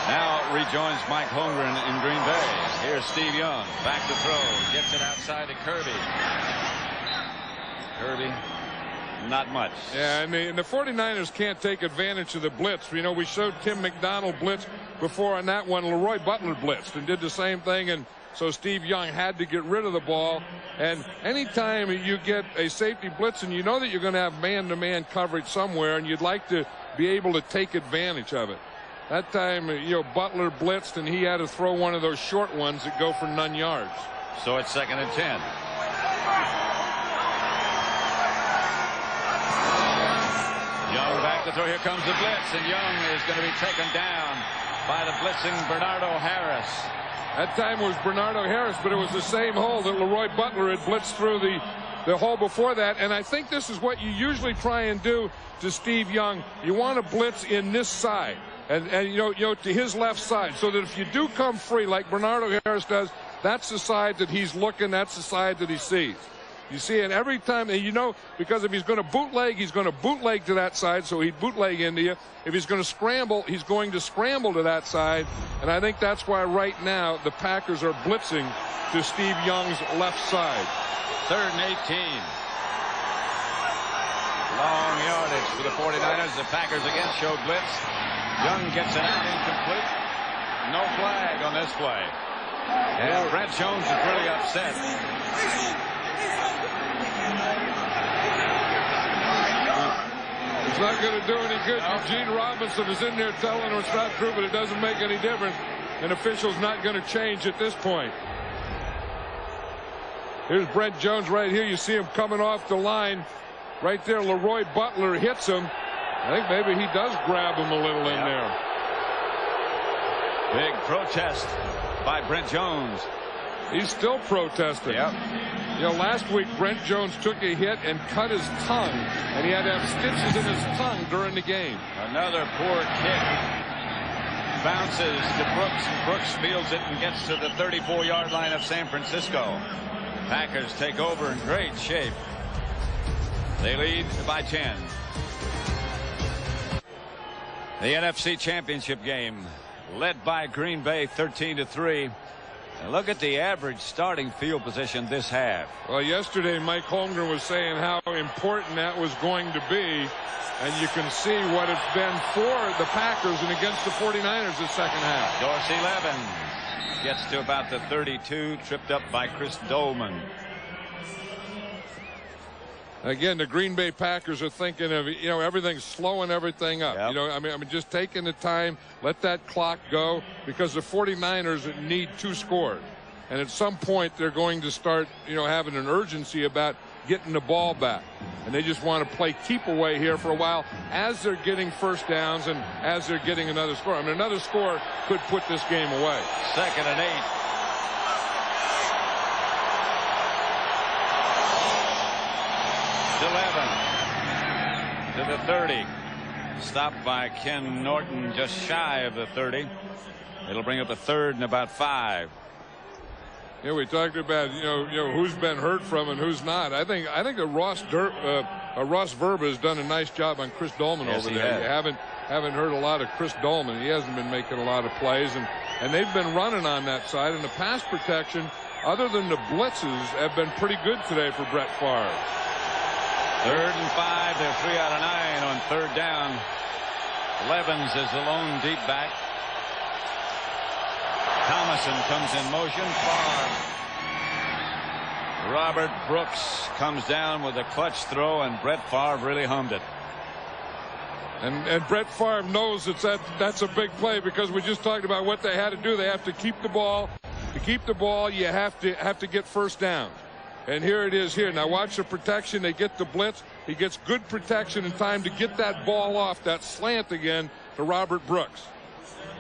now rejoins Mike Holmgren in Green Bay. Here's Steve Young back to throw, gets it outside to Kirby. Kirby, not much. Yeah, and the 49ers can't take advantage of the blitz. You know, we showed Tim McDonald blitz before on that one. Leroy Butler blitzed and did the same thing, and so Steve Young had to get rid of the ball. And anytime you get a safety blitz and you know that you're going to have man-to-man coverage somewhere, and you'd like to be able to take advantage of it. That time, you know, Butler blitzed and he had to throw one of those short ones that go for none yards. So it's 2nd and 10. Young back to throw. Here comes the blitz, and Young is going to be taken down by the blitzing Bernardo Harris. That time was Bernardo Harris, but it was the same hole that Leroy Butler had blitzed through the hole before that. And I think this is what you usually try and do to Steve Young. You want to blitz in this side and you know to his left side, so that if you do come free like Bernardo Harris does, that's the side that he's looking, that's the side that he sees. You see it every time, and you know, because if he's going to bootleg, he's going to bootleg to that side, so he'd bootleg into you. If he's going to scramble, he's going to scramble to that side. And I think that's why right now the Packers are blitzing to Steve Young's left side. 3rd and 18. Long yardage for the 49ers. The Packers again show blitz. Young gets it out incomplete. No flag on this play. And Brent Jones is really upset. It's not going to do any good. Eugene Robinson is in there telling him it's not true, but it doesn't make any difference. An official's not going to change at this point. Here's Brent Jones right here. You see him coming off the line. Right there, Leroy Butler hits him. I think maybe he does grab him a little in there. Big protest by Brent Jones. He's still protesting. Yep. You know, last week Brent Jones took a hit and cut his tongue, and he had to have stitches in his tongue during the game. Another poor kick. Bounces to Brooks, and Brooks fields it and gets to the 34-yard line of San Francisco. Packers take over in great shape. They lead by 10. The NFC Championship game led by Green Bay 13-3. And look at the average starting field position this half. Well, yesterday Mike Holmgren was saying how important that was going to be. And you can see what it's been for the Packers and against the 49ers the second half. Dorsey Levens gets to about the 32, tripped up by Chris Dolman. Again, the Green Bay Packers are thinking of, everything's slowing everything up. Yep. I mean, just taking the time, let that clock go, because the 49ers need 2 scores. And at some point, they're going to start, having an urgency about getting the ball back. And they just want to play keep away here for a while as they're getting first downs and as they're getting another score. I mean, another score could put this game away. 2nd and 8. To 11. To the 30. Stopped by Ken Norton just shy of the 30. It'll bring up a 3rd and about 5. Yeah, we talked about who's been hurt from and who's not. I think that Ross Verba has done a nice job on Chris Dolman over there. You haven't heard a lot of Chris Dolman. He hasn't been making a lot of plays, and they've been running on that side. And the pass protection, other than the blitzes, have been pretty good today for Brett Favre. 3rd and 5. They're 3 out of 9 on 3rd down. Levens is the lone deep back. Thomason comes in motion. Favre. Robert Brooks comes down with a clutch throw, and Brett Favre really hummed it. And Brett Favre knows that's a big play, because we just talked about what they had to do. They have to keep the ball. To keep the ball, you have to get first down. And here it is here. Now watch the protection. They get the blitz. He gets good protection in time to get that ball off, that slant again to Robert Brooks.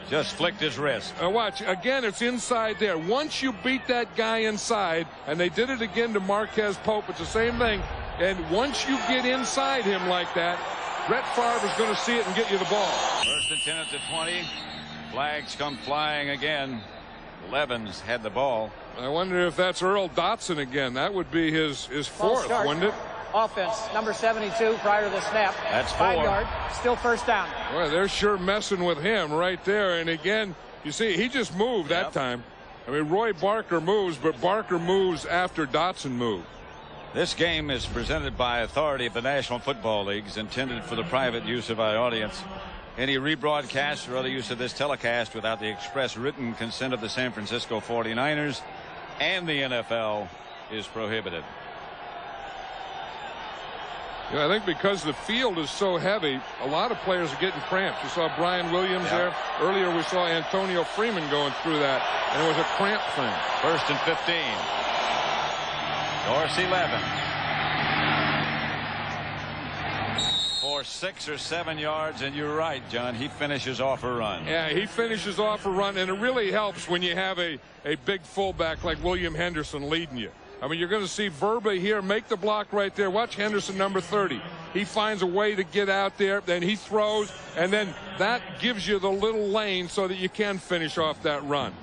Just flicked his wrist. Watch. Again, it's inside there. Once you beat that guy inside, and they did it again to Marquez Pope, it's the same thing. And once you get inside him like that, Brett Favre is going to see it and get you the ball. 1st and 10 at the 20. Flags come flying again. Levens had the ball. I wonder if that's Earl Dotson again. That would be his 4th, wouldn't it? Offense, number 72 prior to the snap. That's 4. 5 yard, still first down. Boy, they're sure messing with him right there. And again, you see, he just moved that time. I mean, Roy Barker moves, but Barker moves after Dotson moved. This game is presented by authority of the National Football Leagues, intended for the private use of our audience. Any rebroadcast or other use of this telecast without the express written consent of the San Francisco 49ers and the NFL is prohibited. I think because the field is so heavy, a lot of players are getting cramps. You saw Brian Williams there. Earlier we saw Antonio Freeman going through that, and it was a cramp thing. 1st and 15. Dorsey Levens. For 6 or 7 yards, and you're right, John. He finishes off a run. Yeah, he finishes off a run, and it really helps when you have a big fullback like William Henderson leading you. I mean, you're going to see Verba here make the block right there. Watch Henderson, number 30. He finds a way to get out there, then he throws, and then that gives you the little lane so that you can finish off that run.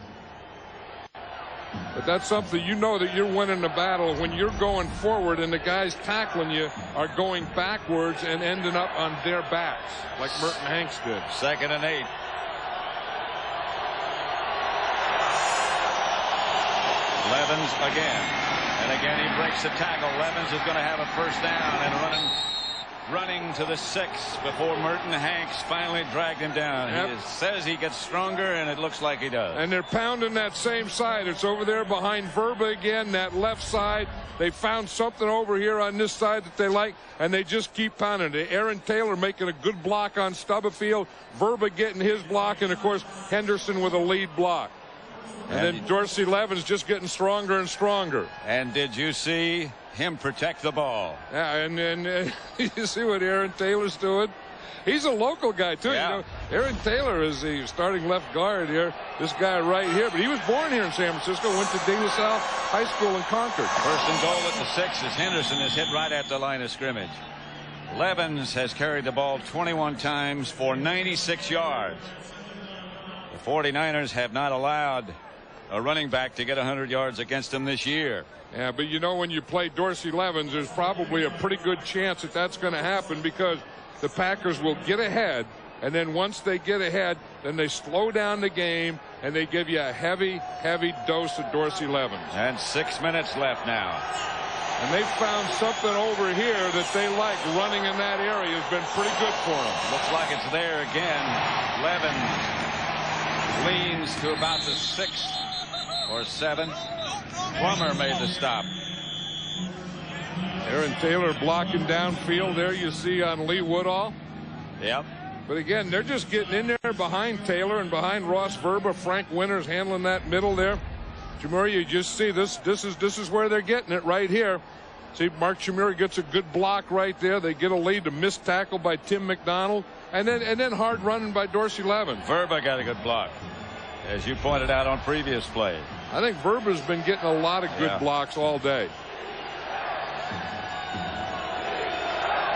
But that's something, that you're winning the battle when you're going forward and the guys tackling you are going backwards and ending up on their backs, like Merton Hanks did. 2nd and 8. Levens again. And again, he breaks the tackle. Levens is going to have a first down and running to the 6 before Merton Hanks finally dragged him down. Yep. He says he gets stronger, and it looks like he does. And they're pounding that same side. It's over there behind Verba again, that left side. They found something over here on this side that they like, and they just keep pounding it. Aaron Taylor making a good block on Stubblefield. Verba getting his block, and, of course, Henderson with a lead block. And then Dorsey Levens just getting stronger and stronger. And did you see him protect the ball? Yeah, and you see what Aaron Taylor's doing? He's a local guy, too. Yeah. Aaron Taylor is the starting left guard here. This guy right here. But he was born here in San Francisco, went to De La Salle High School in Concord. 1st and goal at the 6 as Henderson is hit right at the line of scrimmage. Levens has carried the ball 21 times for 96 yards. The 49ers have not allowed a running back to get 100 yards against them this year. Yeah, but when you play Dorsey Levens, there's probably a pretty good chance that that's going to happen, because the Packers will get ahead and then once they get ahead, then they slow down the game, and they give you a heavy dose of Dorsey Levens. And 6 minutes left now. And they found something over here that they like. Running in that area has been pretty good for them. Looks like it's there again. Levens leans to about the 6th or 7th. Plummer made the stop. Aaron Taylor blocking downfield there, you see on Lee Woodall. Yep. But again, they're just getting in there behind Taylor and behind Ross Verba. Frank Winters handling that middle there. Chmura, you just see this is where they're getting it right here. See, Mark Chmura gets a good block right there. They get a lead. To missed tackle by Tim McDonald, and then hard running by Dorsey Levens. Verba got a good block, as you pointed out on previous plays. I think Verba's been getting a lot of good blocks all day.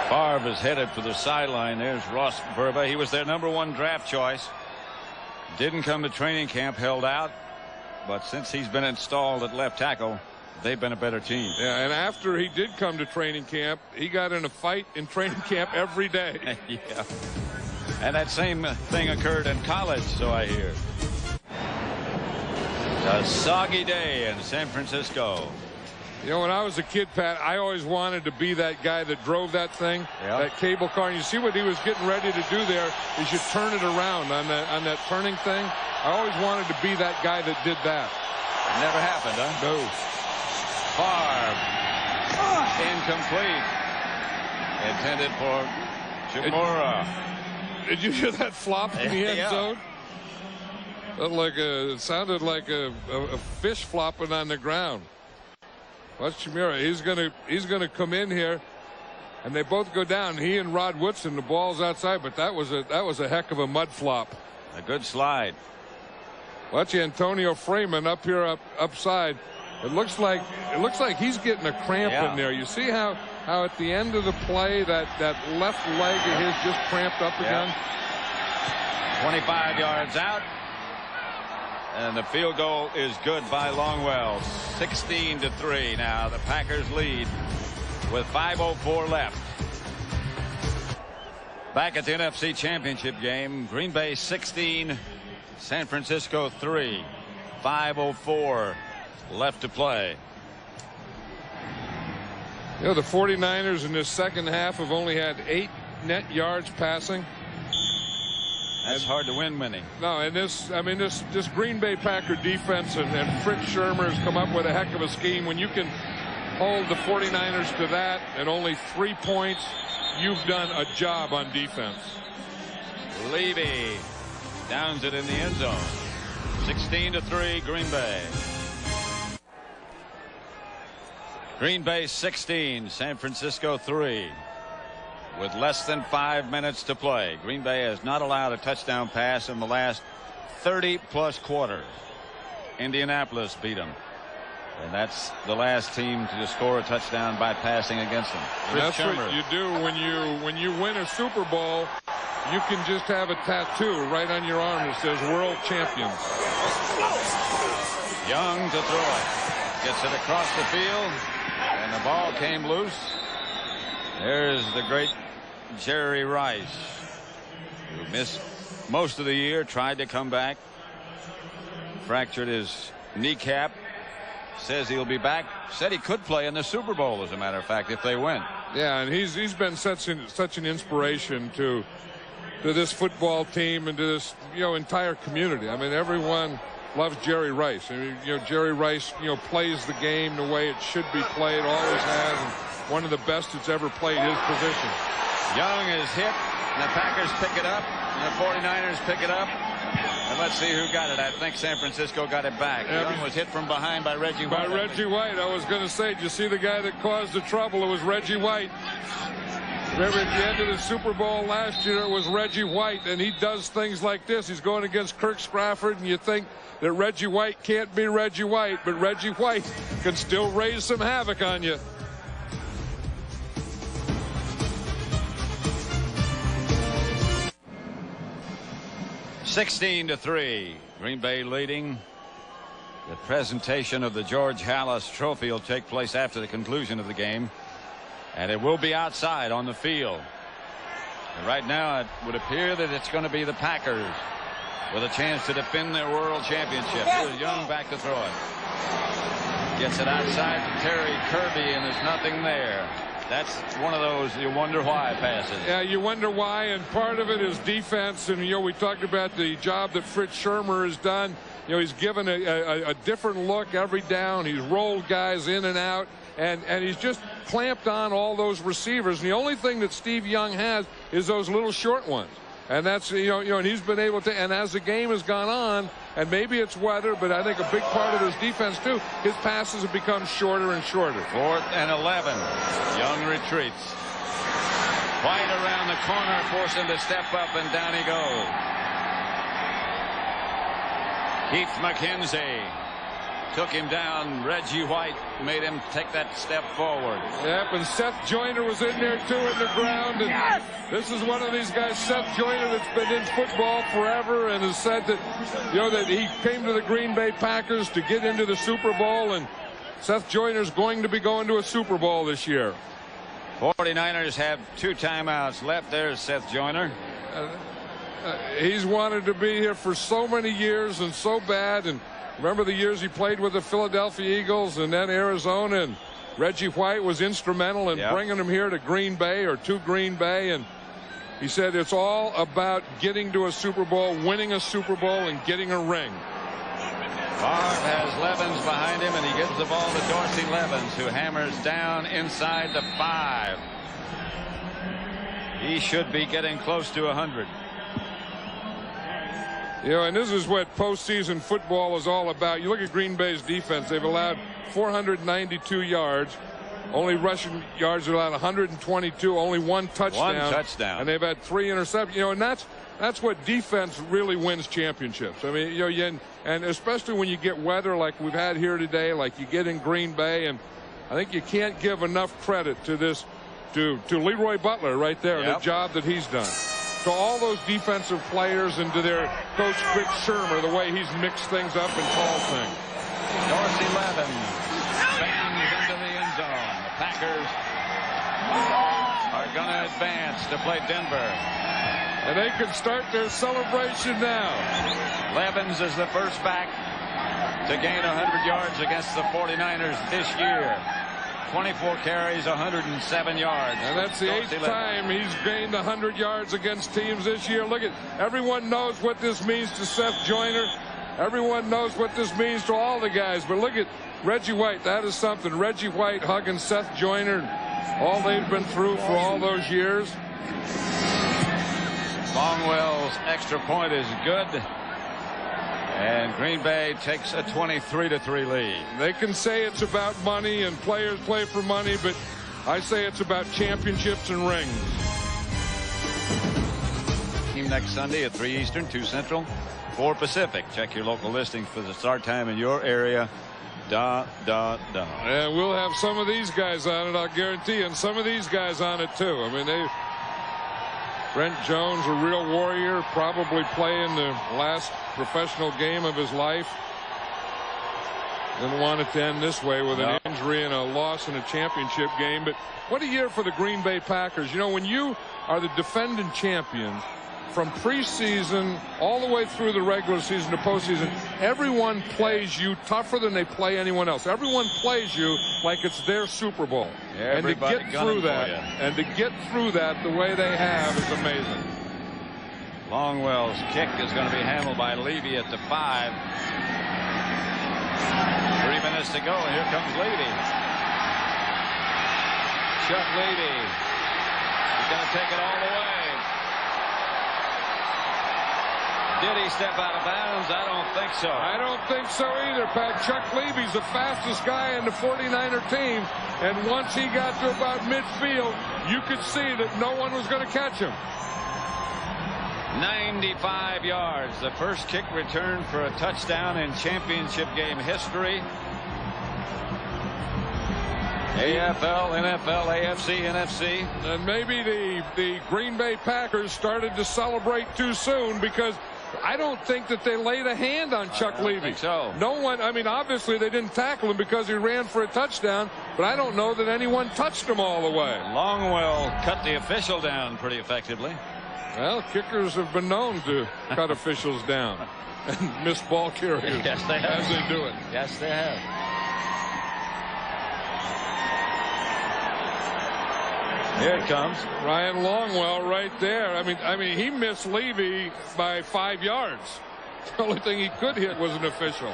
Favre is headed for the sideline. There's Ross Verba. He was their #1 draft choice. Didn't come to training camp, held out. But since he's been installed at left tackle, they've been a better team. Yeah, and after he did come to training camp, he got in a fight in training camp every day. Yeah. And that same thing occurred in college, so I hear. A soggy day in San Francisco. You know, when I was a kid, Pat, I always wanted to be that guy that drove that thing, that cable car. And you see what he was getting ready to do there is you turn it around on that turning thing. I always wanted to be that guy that did that. Never happened, huh? No. Favre. Intended for Chmura. Did you hear that flop in the end zone? It sounded like a fish flopping on the ground. Watch Chmura. He's gonna come in here, and they both go down. He and Rod Woodson. The ball's outside, but that was a heck of a mud flop. A good slide. Watch Antonio Freeman up here upside. It looks like he's getting a cramp in there. You see how at the end of the play that left leg of his just cramped up again. 25 yards out. And the field goal is good by Longwell. 16-3 now. The Packers lead with 5:04 left. Back at the NFC Championship game, Green Bay 16, San Francisco 3. 5:04 left to play. You know, the 49ers in this second half have only had 8 net yards passing. That's hard to win many. No, and this Green Bay Packer defense and Fritz Shermer has come up with a heck of a scheme. When you can hold the 49ers to that and only 3 points, you've done a job on defense. Levy downs it in the end zone. 16-3 Green Bay. Green Bay 16, San Francisco 3. With less than 5 minutes to play. Green Bay has not allowed a touchdown pass in the last 30+ quarters. Indianapolis beat them. And that's the last team to score a touchdown by passing against them. That's what you do when you win a Super Bowl. You can just have a tattoo right on your arm that says World Champions. Young to throw it. Gets it across the field. And the ball came loose. There's the great Jerry Rice, who missed most of the year, tried to come back, fractured his kneecap, says he'll be back, said he could play in the Super Bowl, as a matter of fact, if they win. Yeah, and he's been such an inspiration to this football team and to this entire community. I mean, everyone loves Jerry Rice. I mean, Jerry Rice plays the game the way it should be played, always has, and one of the best that's ever played his position. Young is hit, and the Packers pick it up, and the 49ers pick it up. And let's see who got it. I think San Francisco got it back. Young was hit from behind by Reggie White. By Reggie White. I was going to say, did you see the guy that caused the trouble? It was Reggie White. Remember at the end of the Super Bowl last year, it was Reggie White, and he does things like this. He's going against Kirk Strafford, and you think that Reggie White can't be Reggie White, but Reggie White can still raise some havoc on you. (16-3), Green Bay leading. The presentation of the George Halas Trophy will take place after the conclusion of the game, and it will be outside on the field. Right now, it would appear that it's going to be the Packers with a chance to defend their world championship. Here's Young back to throw it. Gets it outside to Terry Kirby, and there's nothing there. That's one of those you wonder why passes. Yeah, you wonder why, and part of it is defense. And, we talked about the job that Fritz Shermer has done. He's given a different look every down. He's rolled guys in and out, and he's just clamped on all those receivers. And the only thing that Steve Young has is those little short ones. And that's, and he's been able to, and as the game has gone on, and maybe it's weather, but I think a big part of his defense too, his passes have become shorter and shorter. 4th and 11. Young retreats. White around the corner, force him to step up, and down he goes. Keith McKenzie took him down. Reggie White made him take that step forward. Yep, and Seth Joyner was in there too in the ground. And yes! This is one of these guys, Seth Joyner, that's been in football forever and has said that, that he came to the Green Bay Packers to get into the Super Bowl, and Seth Joyner's going to be going to a Super Bowl this year. 49ers have 2 timeouts left. There's Seth Joyner. He's wanted to be here for so many years and so bad, and remember the years he played with the Philadelphia Eagles and then Arizona, and Reggie White was instrumental in bringing him here to Green Bay, or to Green Bay, and he said it's all about getting to a Super Bowl, winning a Super Bowl, and getting a ring. Favre has Levens behind him, and he gives the ball to Dorsey Levens, who hammers down inside the 5. He should be getting close to 100. And this is what postseason football is all about. You look at Green Bay's defense. They've allowed 492 yards. Only rushing yards are allowed 122. Only 1 touchdown. 1 touchdown. And they've had 3 interceptions. And that's what defense really wins championships. I mean, and especially when you get weather like we've had here today, like you get in Green Bay. And I think you can't give enough credit to this, to Leroy Butler right there, the job that he's done. To all those defensive players, and to their coach Fritz Shermer, the way he's mixed things up and called things. Dorsey Levens bangs into the end zone. The Packers are going to advance to play Denver. And they can start their celebration now. Levens is the first back to gain 100 yards against the 49ers this year. 24 carries, 107 yards. And that's the 8th time he's gained 100 yards against teams this year. Look at, everyone knows what this means to Seth Joyner. Everyone knows what this means to all the guys. But look at Reggie White. That is something. Reggie White hugging Seth Joyner. All they've been through for all those years. Longwell's extra point is good. And Green Bay takes a 23-3 lead. They can say it's about money and players play for money, but I say it's about championships and rings. Team next Sunday at 3 Eastern, 2 Central, 4 Pacific. Check your local listings for the start time in your area. And we'll have some of these guys on it, I'll guarantee, and some of these guys on it too. I mean, Brent Jones, a real warrior, probably playing the last professional game of his life. Didn't want it to end this way with an injury and a loss in a championship game. But what a year for the Green Bay Packers. When you are the defending champions, from preseason all the way through the regular season to postseason, everyone plays you tougher than they play anyone else. Everyone plays you like it's their Super Bowl. And to get through that, the way they have is amazing. Longwell's kick is going to be handled by Levy at the 5. 3 minutes to go, and here comes Levy. Chuck Levy. He's going to take it all the way. Did he step out of bounds? I don't think so. I don't think so either, Pat. Chuck Levy's the fastest guy in the 49er team, and once he got to about midfield, you could see that no one was going to catch him. 95 yards. The first kick return for a touchdown in championship game history. AFL, NFL, AFC, NFC. And maybe the Green Bay Packers started to celebrate too soon, because I don't think that they laid a hand on Chuck Levy. Think so. No one, I mean, obviously they didn't tackle him because he ran for a touchdown, but I don't know that anyone touched him all the way. Longwell cut the official down pretty effectively. Well, kickers have been known to cut officials down and miss ball carriers. Yes, they have. As they do it. Yes, they have. Here it comes. Ryan Longwell right there. I mean, he missed Levy by 5 yards. The only thing he could hit was an official.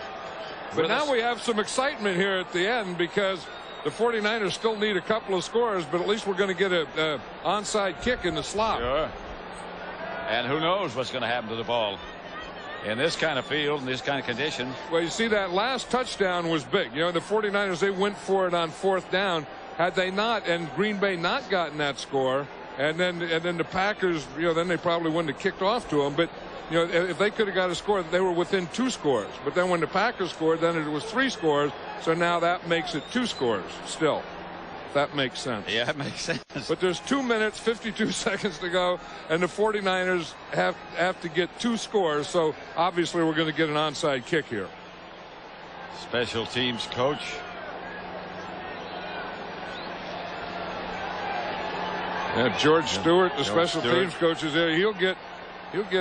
But now we have some excitement here at the end because the 49ers still need a couple of scores, but at least we're going to get a onside kick in the slot. Sure. And who knows what's going to happen to the ball in this kind of field, in this kind of conditions. Well, you see, that last touchdown was big. You know, the 49ers, they went for it on 4th down. Had they not, and Green Bay not gotten that score, and then the Packers, you know, then they probably wouldn't have kicked off to them. But, you know, if they could have got a score, they were within 2 scores. But then when the Packers scored, then it was 3 scores. So now that makes it 2 scores still. That makes sense. Yeah, it makes sense. But there's 2 minutes, 52 seconds to go, and the 49ers have to get 2 scores. So obviously we're going to get an onside kick here. Special teams coach. Yeah, George Stewart, the George special Stewart. teams coach, is there. He'll get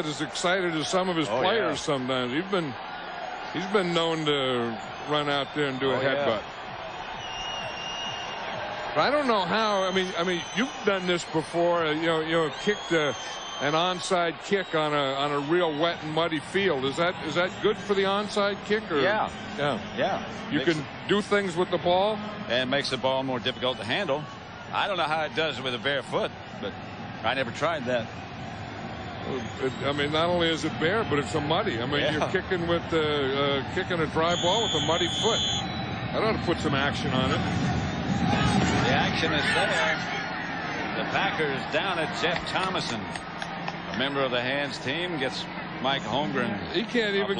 as excited as some of his players sometimes. He's been known to run out there and do a headbutt. But I don't know how. I mean, you've done this before. You know, kicked an onside kick on a real wet and muddy field. Is that good for the onside kick? Or? Yeah. You can do things with the ball, and makes the ball more difficult to handle. I don't know how it does with a bare foot, but I never tried that. I mean, not only is it bare, but it's a muddy. I mean, you're kicking with kicking a dry ball with a muddy foot. I ought to put some action on it. The action is there. The Packers down at Jeff Thomason, a member of the Hands team, gets Mike Holmgren. He can't even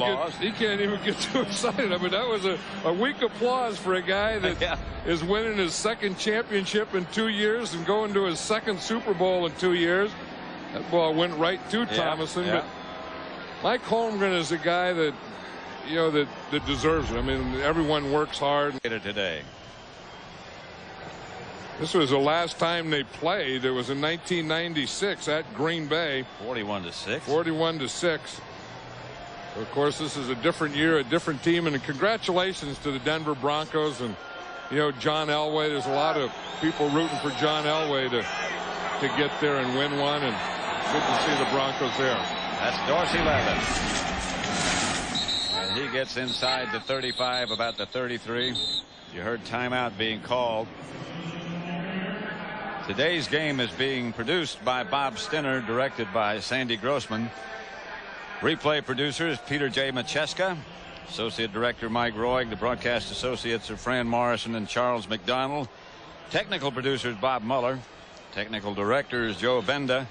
get too excited. I mean, that was a weak applause for a guy that is winning his 2nd championship in 2 years and going to his 2nd Super Bowl in 2 years. That ball went right to Thomason. But Mike Holmgren is a guy that, you know, that deserves it. I mean, everyone works hard. Today. This was the last time they played. It was in 1996 at Green Bay. 41-6. 41-6. Of course, this is a different year, a different team, and congratulations to the Denver Broncos and, you know, John Elway. There's a lot of people rooting for John Elway to get there and win one, and good to see the Broncos there. That's Dorsey Levin. And he gets inside the 35, about the 33. You heard timeout being called. Today's game is being produced by Bob Stinner, directed by Sandy Grossman. Replay producers Peter J. Macheska, associate director Mike Roig. The broadcast associates are Fran Morrison and Charles McDonald. Technical producers Bob Muller. Technical directors Joe Benda.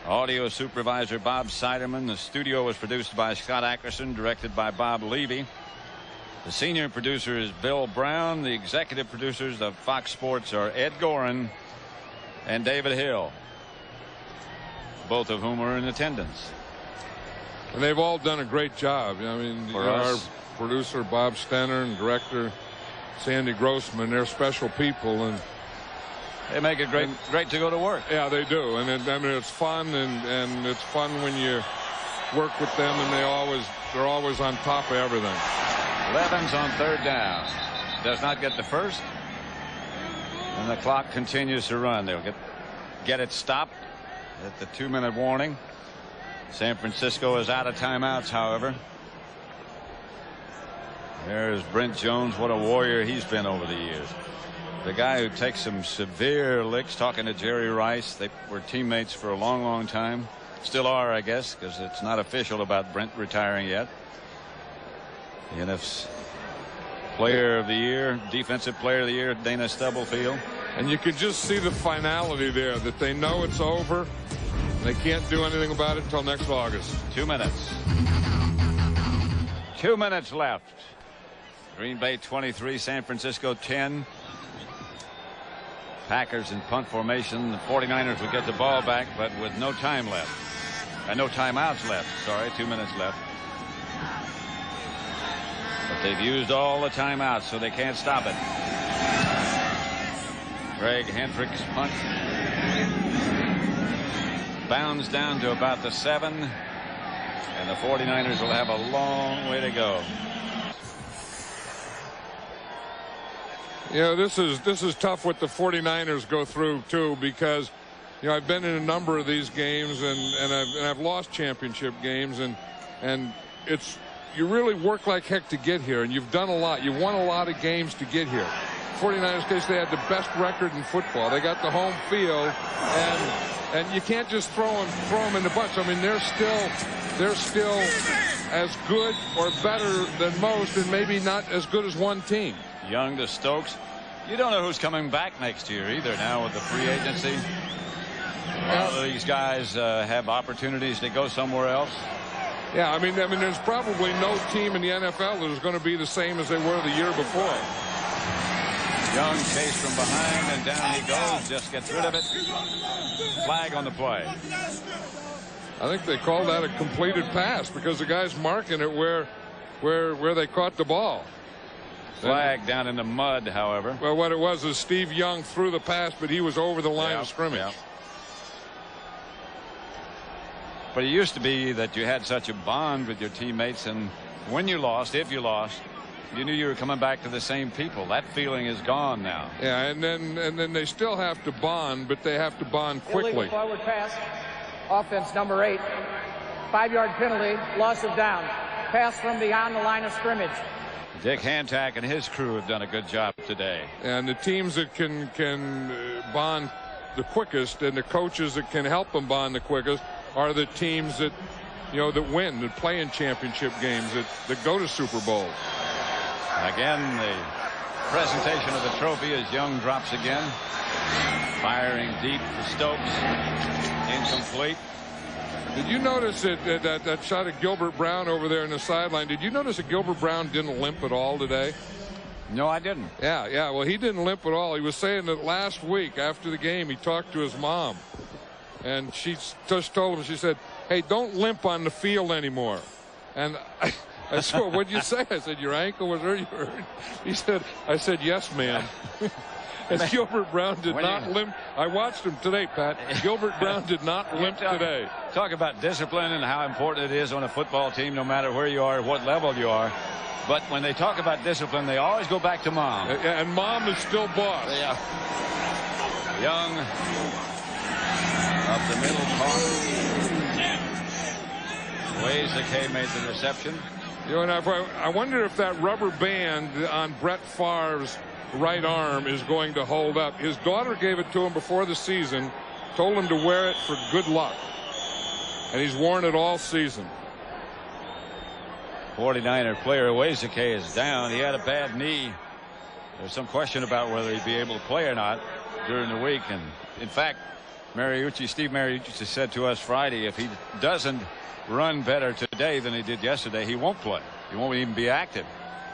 Audio supervisor Bob Siderman. The studio was produced by Scott Ackerson, directed by Bob Levy. The senior producer is Bill Brown. The executive producers of Fox Sports are Ed Gorin and David Hill, both of whom are in attendance. And they've all done a great job. I mean, our producer Bob Stenner and director Sandy Grossman, they're special people, and they make it great to go to work. Yeah, they do. And I mean, it's fun, and it's fun when you work with them, and they're always on top of everything. Levin's on 3rd down. Does not get the first. And the clock continues to run. They'll get it stopped at the 2-minute warning. San Francisco is out of timeouts, however. There's Brent Jones. What a warrior he's been over the years. The guy who takes some severe licks, talking to Jerry Rice. They were teammates for a long, long time. Still are, I guess, because it's not official about Brent retiring yet. The NF's Player of the Year, Defensive Player of the Year, Dana Stubblefield. And you can just see the finality there, that they know it's over. They can't do anything about it until next August. 2 minutes. 2 minutes left. Green Bay 23, San Francisco 10. Packers in punt formation. The 49ers would get the ball back, but with no time left. No timeouts left. Sorry, 2 minutes left. But they've used all the timeouts, so they can't stop it. Greg Hendricks punt. Bounds down to about the 7. And the 49ers will have a long way to go. You know, this is tough what the 49ers go through too, because I've been in a number of these games and I've lost championship games, and you really work like heck to get here, and you've done a lot. You won a lot of games to get here. 49ers case, they had the best record in football. They got the home field, and you can't just throw them in the bunch. I mean, they're still as good or better than most, and maybe not as good as one team. Young to Stokes. You don't know who's coming back next year either now with the free agency. All of these guys have opportunities to go somewhere else. Yeah, I mean, there's probably no team in the NFL that is going to be the same as they were the year before. Young chased from behind, and down he goes. Just gets rid of it. Flag on the play. I think they call that a completed pass because the guy's marking it where they caught the ball. Flag down in the mud, however. Well, what it was is Steve Young threw the pass, but he was over the line of scrimmage. Yeah. But it used to be that you had such a bond with your teammates, and when you lost, if you lost, you knew you were coming back to the same people. That feeling is gone now. Yeah, and then they still have to bond, but they have to bond quickly. Illegal forward pass. Offense number 8. 5-yard penalty. Loss of down. Pass from beyond the line of scrimmage. Dick Hantack and his crew have done a good job today. And the teams that can bond the quickest, and the coaches that can help them bond the quickest, are the teams that that win, that play in championship games, that go to Super Bowls. Again, the presentation of the trophy as Young drops again. Firing deep for Stokes. Incomplete. Did you notice that shot of Gilbert Brown over there in the sideline? Did you notice that Gilbert Brown didn't limp at all today? No, I didn't. Yeah. Well, he didn't limp at all. He was saying that last week after the game he talked to his mom, and she just told him, she said, "Hey, don't limp on the field anymore." And I said, well, "What'd you say?" I said, "Your ankle was hurt." He said, "I said, yes, ma'am." And Gilbert Brown did not limp. I watched him today, Pat. Gilbert Brown did not limp today. Talk about discipline and how important it is on a football team, no matter where you are, what level you are. But when they talk about discipline, they always go back to mom. And mom is still boss. Yeah. Young up the middle, caught. Wayzake made the reception. And I wonder if that rubber band on Brett Favre's right arm is going to hold up. His daughter gave it to him before the season, told him to wear it for good luck, and he's worn it all season. 49er player Wayzake is down. He had a bad knee. There's some question about whether he'd be able to play or not during the week, and in fact, Steve Mariucci said to us Friday, if he doesn't run better today than he did yesterday, he won't play. He won't even be active.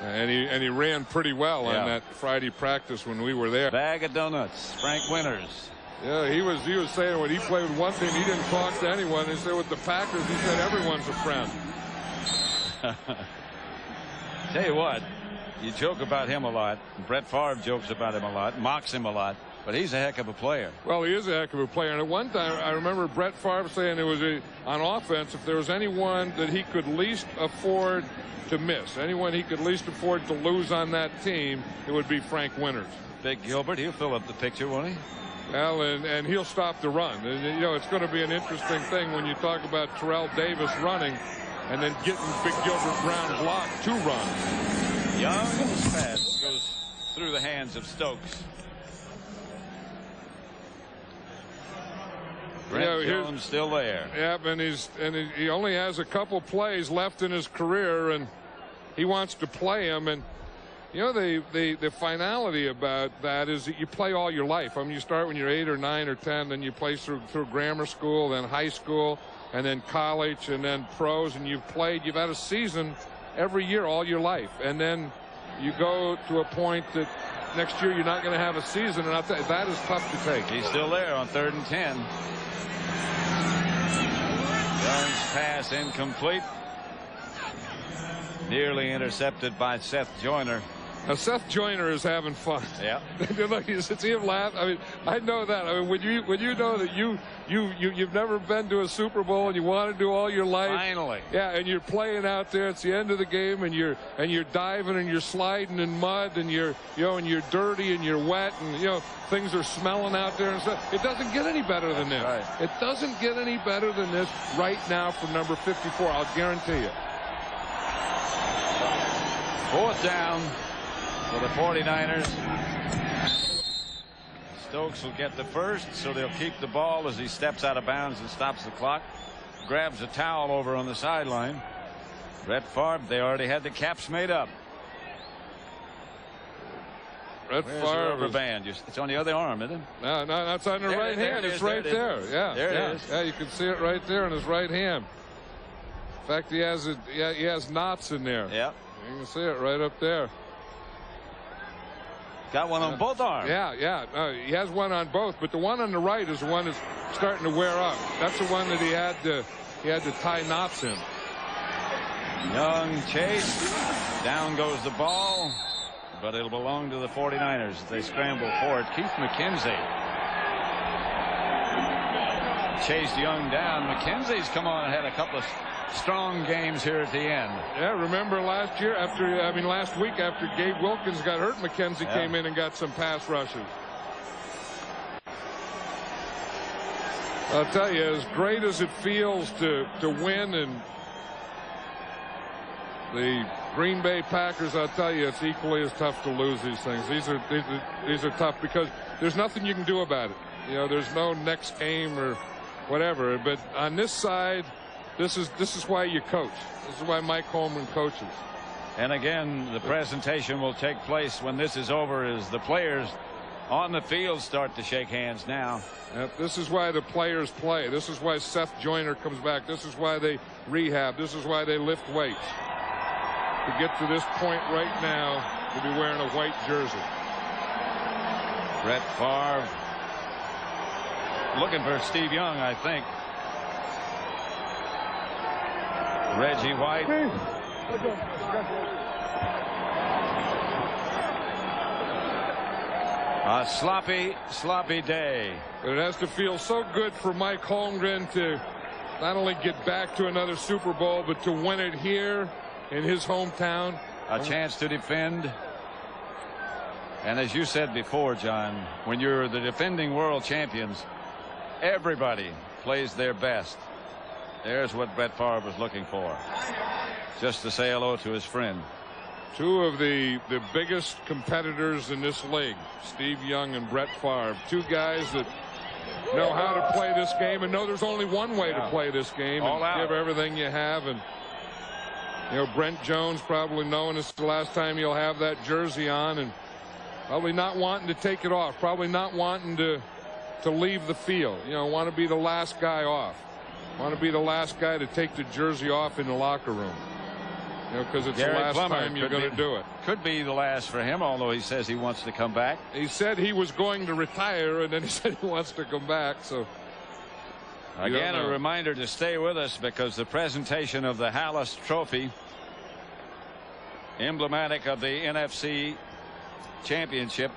And he ran pretty well on that Friday practice when we were there. Bag of donuts. Frank Winters. Yeah, he was saying when he played with one team, he didn't talk to anyone. He said with the Packers, he said everyone's a friend. Tell you what, you joke about him a lot. Brett Favre jokes about him a lot, mocks him a lot, but he's a heck of a player. Well, he is a heck of a player. And at one time, I remember Brett Favre saying on offense, if there was anyone that he could least afford to miss, anyone he could least afford to lose on that team, it would be Frank Winters. Big Gilbert, he'll fill up the picture, won't he? Well, and he'll stop the run. And, it's going to be an interesting thing when you talk about Terrell Davis running and then getting Big Gilbert Brown blocked to run. Young's pass goes through the hands of Stokes. Brent Jones still there. Yeah, and he only has a couple plays left in his career, and he wants to play them. And the finality about that is that you play all your life. I mean, you start when you're 8 or 9 or 10, then you play through grammar school, then high school, and then college, and then pros, and you've had a season every year all your life, and then you go to a point that next year you're not going to have a season, and I'll tell you, that is tough to take. He's still there on 3rd and 10. Young's pass incomplete. Nearly intercepted by Seth Joyner. Now Seth Joyner is having fun. Yeah. Look, you see him laugh. I mean, I know that. I mean, when you know that you've never been to a Super Bowl and you want to do all your life. Finally. Yeah, and you're playing out there. It's the end of the game, and you're diving and you're sliding in mud, and you're dirty and you're wet, and things are smelling out there and stuff. It doesn't get any better than this. Right. It doesn't get any better than this right now for number 54. I'll guarantee you. 4th down for the 49ers. Stokes will get the first, so they'll keep the ball as he steps out of bounds and stops the clock. Grabs a towel over on the sideline. Brett Favre, they already had the caps made up. Brett Where's Favre. the rubber band? It's on the other arm, isn't it? No, that's on the right hand. It's right there. Yeah, there it is. Yeah, you can see it right there in his right hand. In fact, he has knots in there. Yeah. You can see it right up there. Got one on both arms. Yeah. He has one on both, but the one on the right is the one that's starting to wear up. That's the one that he had to tie knots in. Young chase. Down goes the ball, but it'll belong to the 49ers as they scramble for it. Keith McKenzie chased Young down. McKenzie's come on and had a couple of strong games here at the end. Yeah, remember last week after Gabe Wilkins got hurt, McKenzie came in and got some pass rushes. I'll tell you, as great as it feels to win, and the Green Bay Packers, I'll tell you, it's equally as tough to lose these things. These are tough because there's nothing you can do about it. There's no next game or whatever. But on this side, this is why you coach. This is why Mike Holmgren coaches. And again, the presentation will take place when this is over, as the players on the field start to shake hands now. Yep, this is why the players play. This is why Seth Joyner comes back. This is why they rehab. This is why they lift weights. To get to this point right now, to be wearing a white jersey. Brett Favre looking for Steve Young, I think. Reggie White. A sloppy day. But it has to feel so good for Mike Holmgren to not only get back to another Super Bowl, but to win it here in his hometown. A chance to defend. And as you said before, John, when you're the defending world champions, everybody plays their best. There's what Brett Favre was looking for. Just to say hello to his friend. Two of the biggest competitors in this league, Steve Young and Brett Favre. Two guys that know how to play this game and know there's only one way to play this game. All and out. Give everything you have. And Brent Jones probably knowing it's the last time he'll have that jersey on, and probably not wanting to take it off, probably not wanting to leave the field. Want to be the last guy off. Want to be the last guy to take the jersey off in the locker room. Because it's Gary the last Plummer time you're going to do it. Could be the last for him, although he says he wants to come back. He said he was going to retire, and then he said he wants to come back. So again, a reminder to stay with us, because the presentation of the Hallis Trophy, emblematic of the NFC Championship,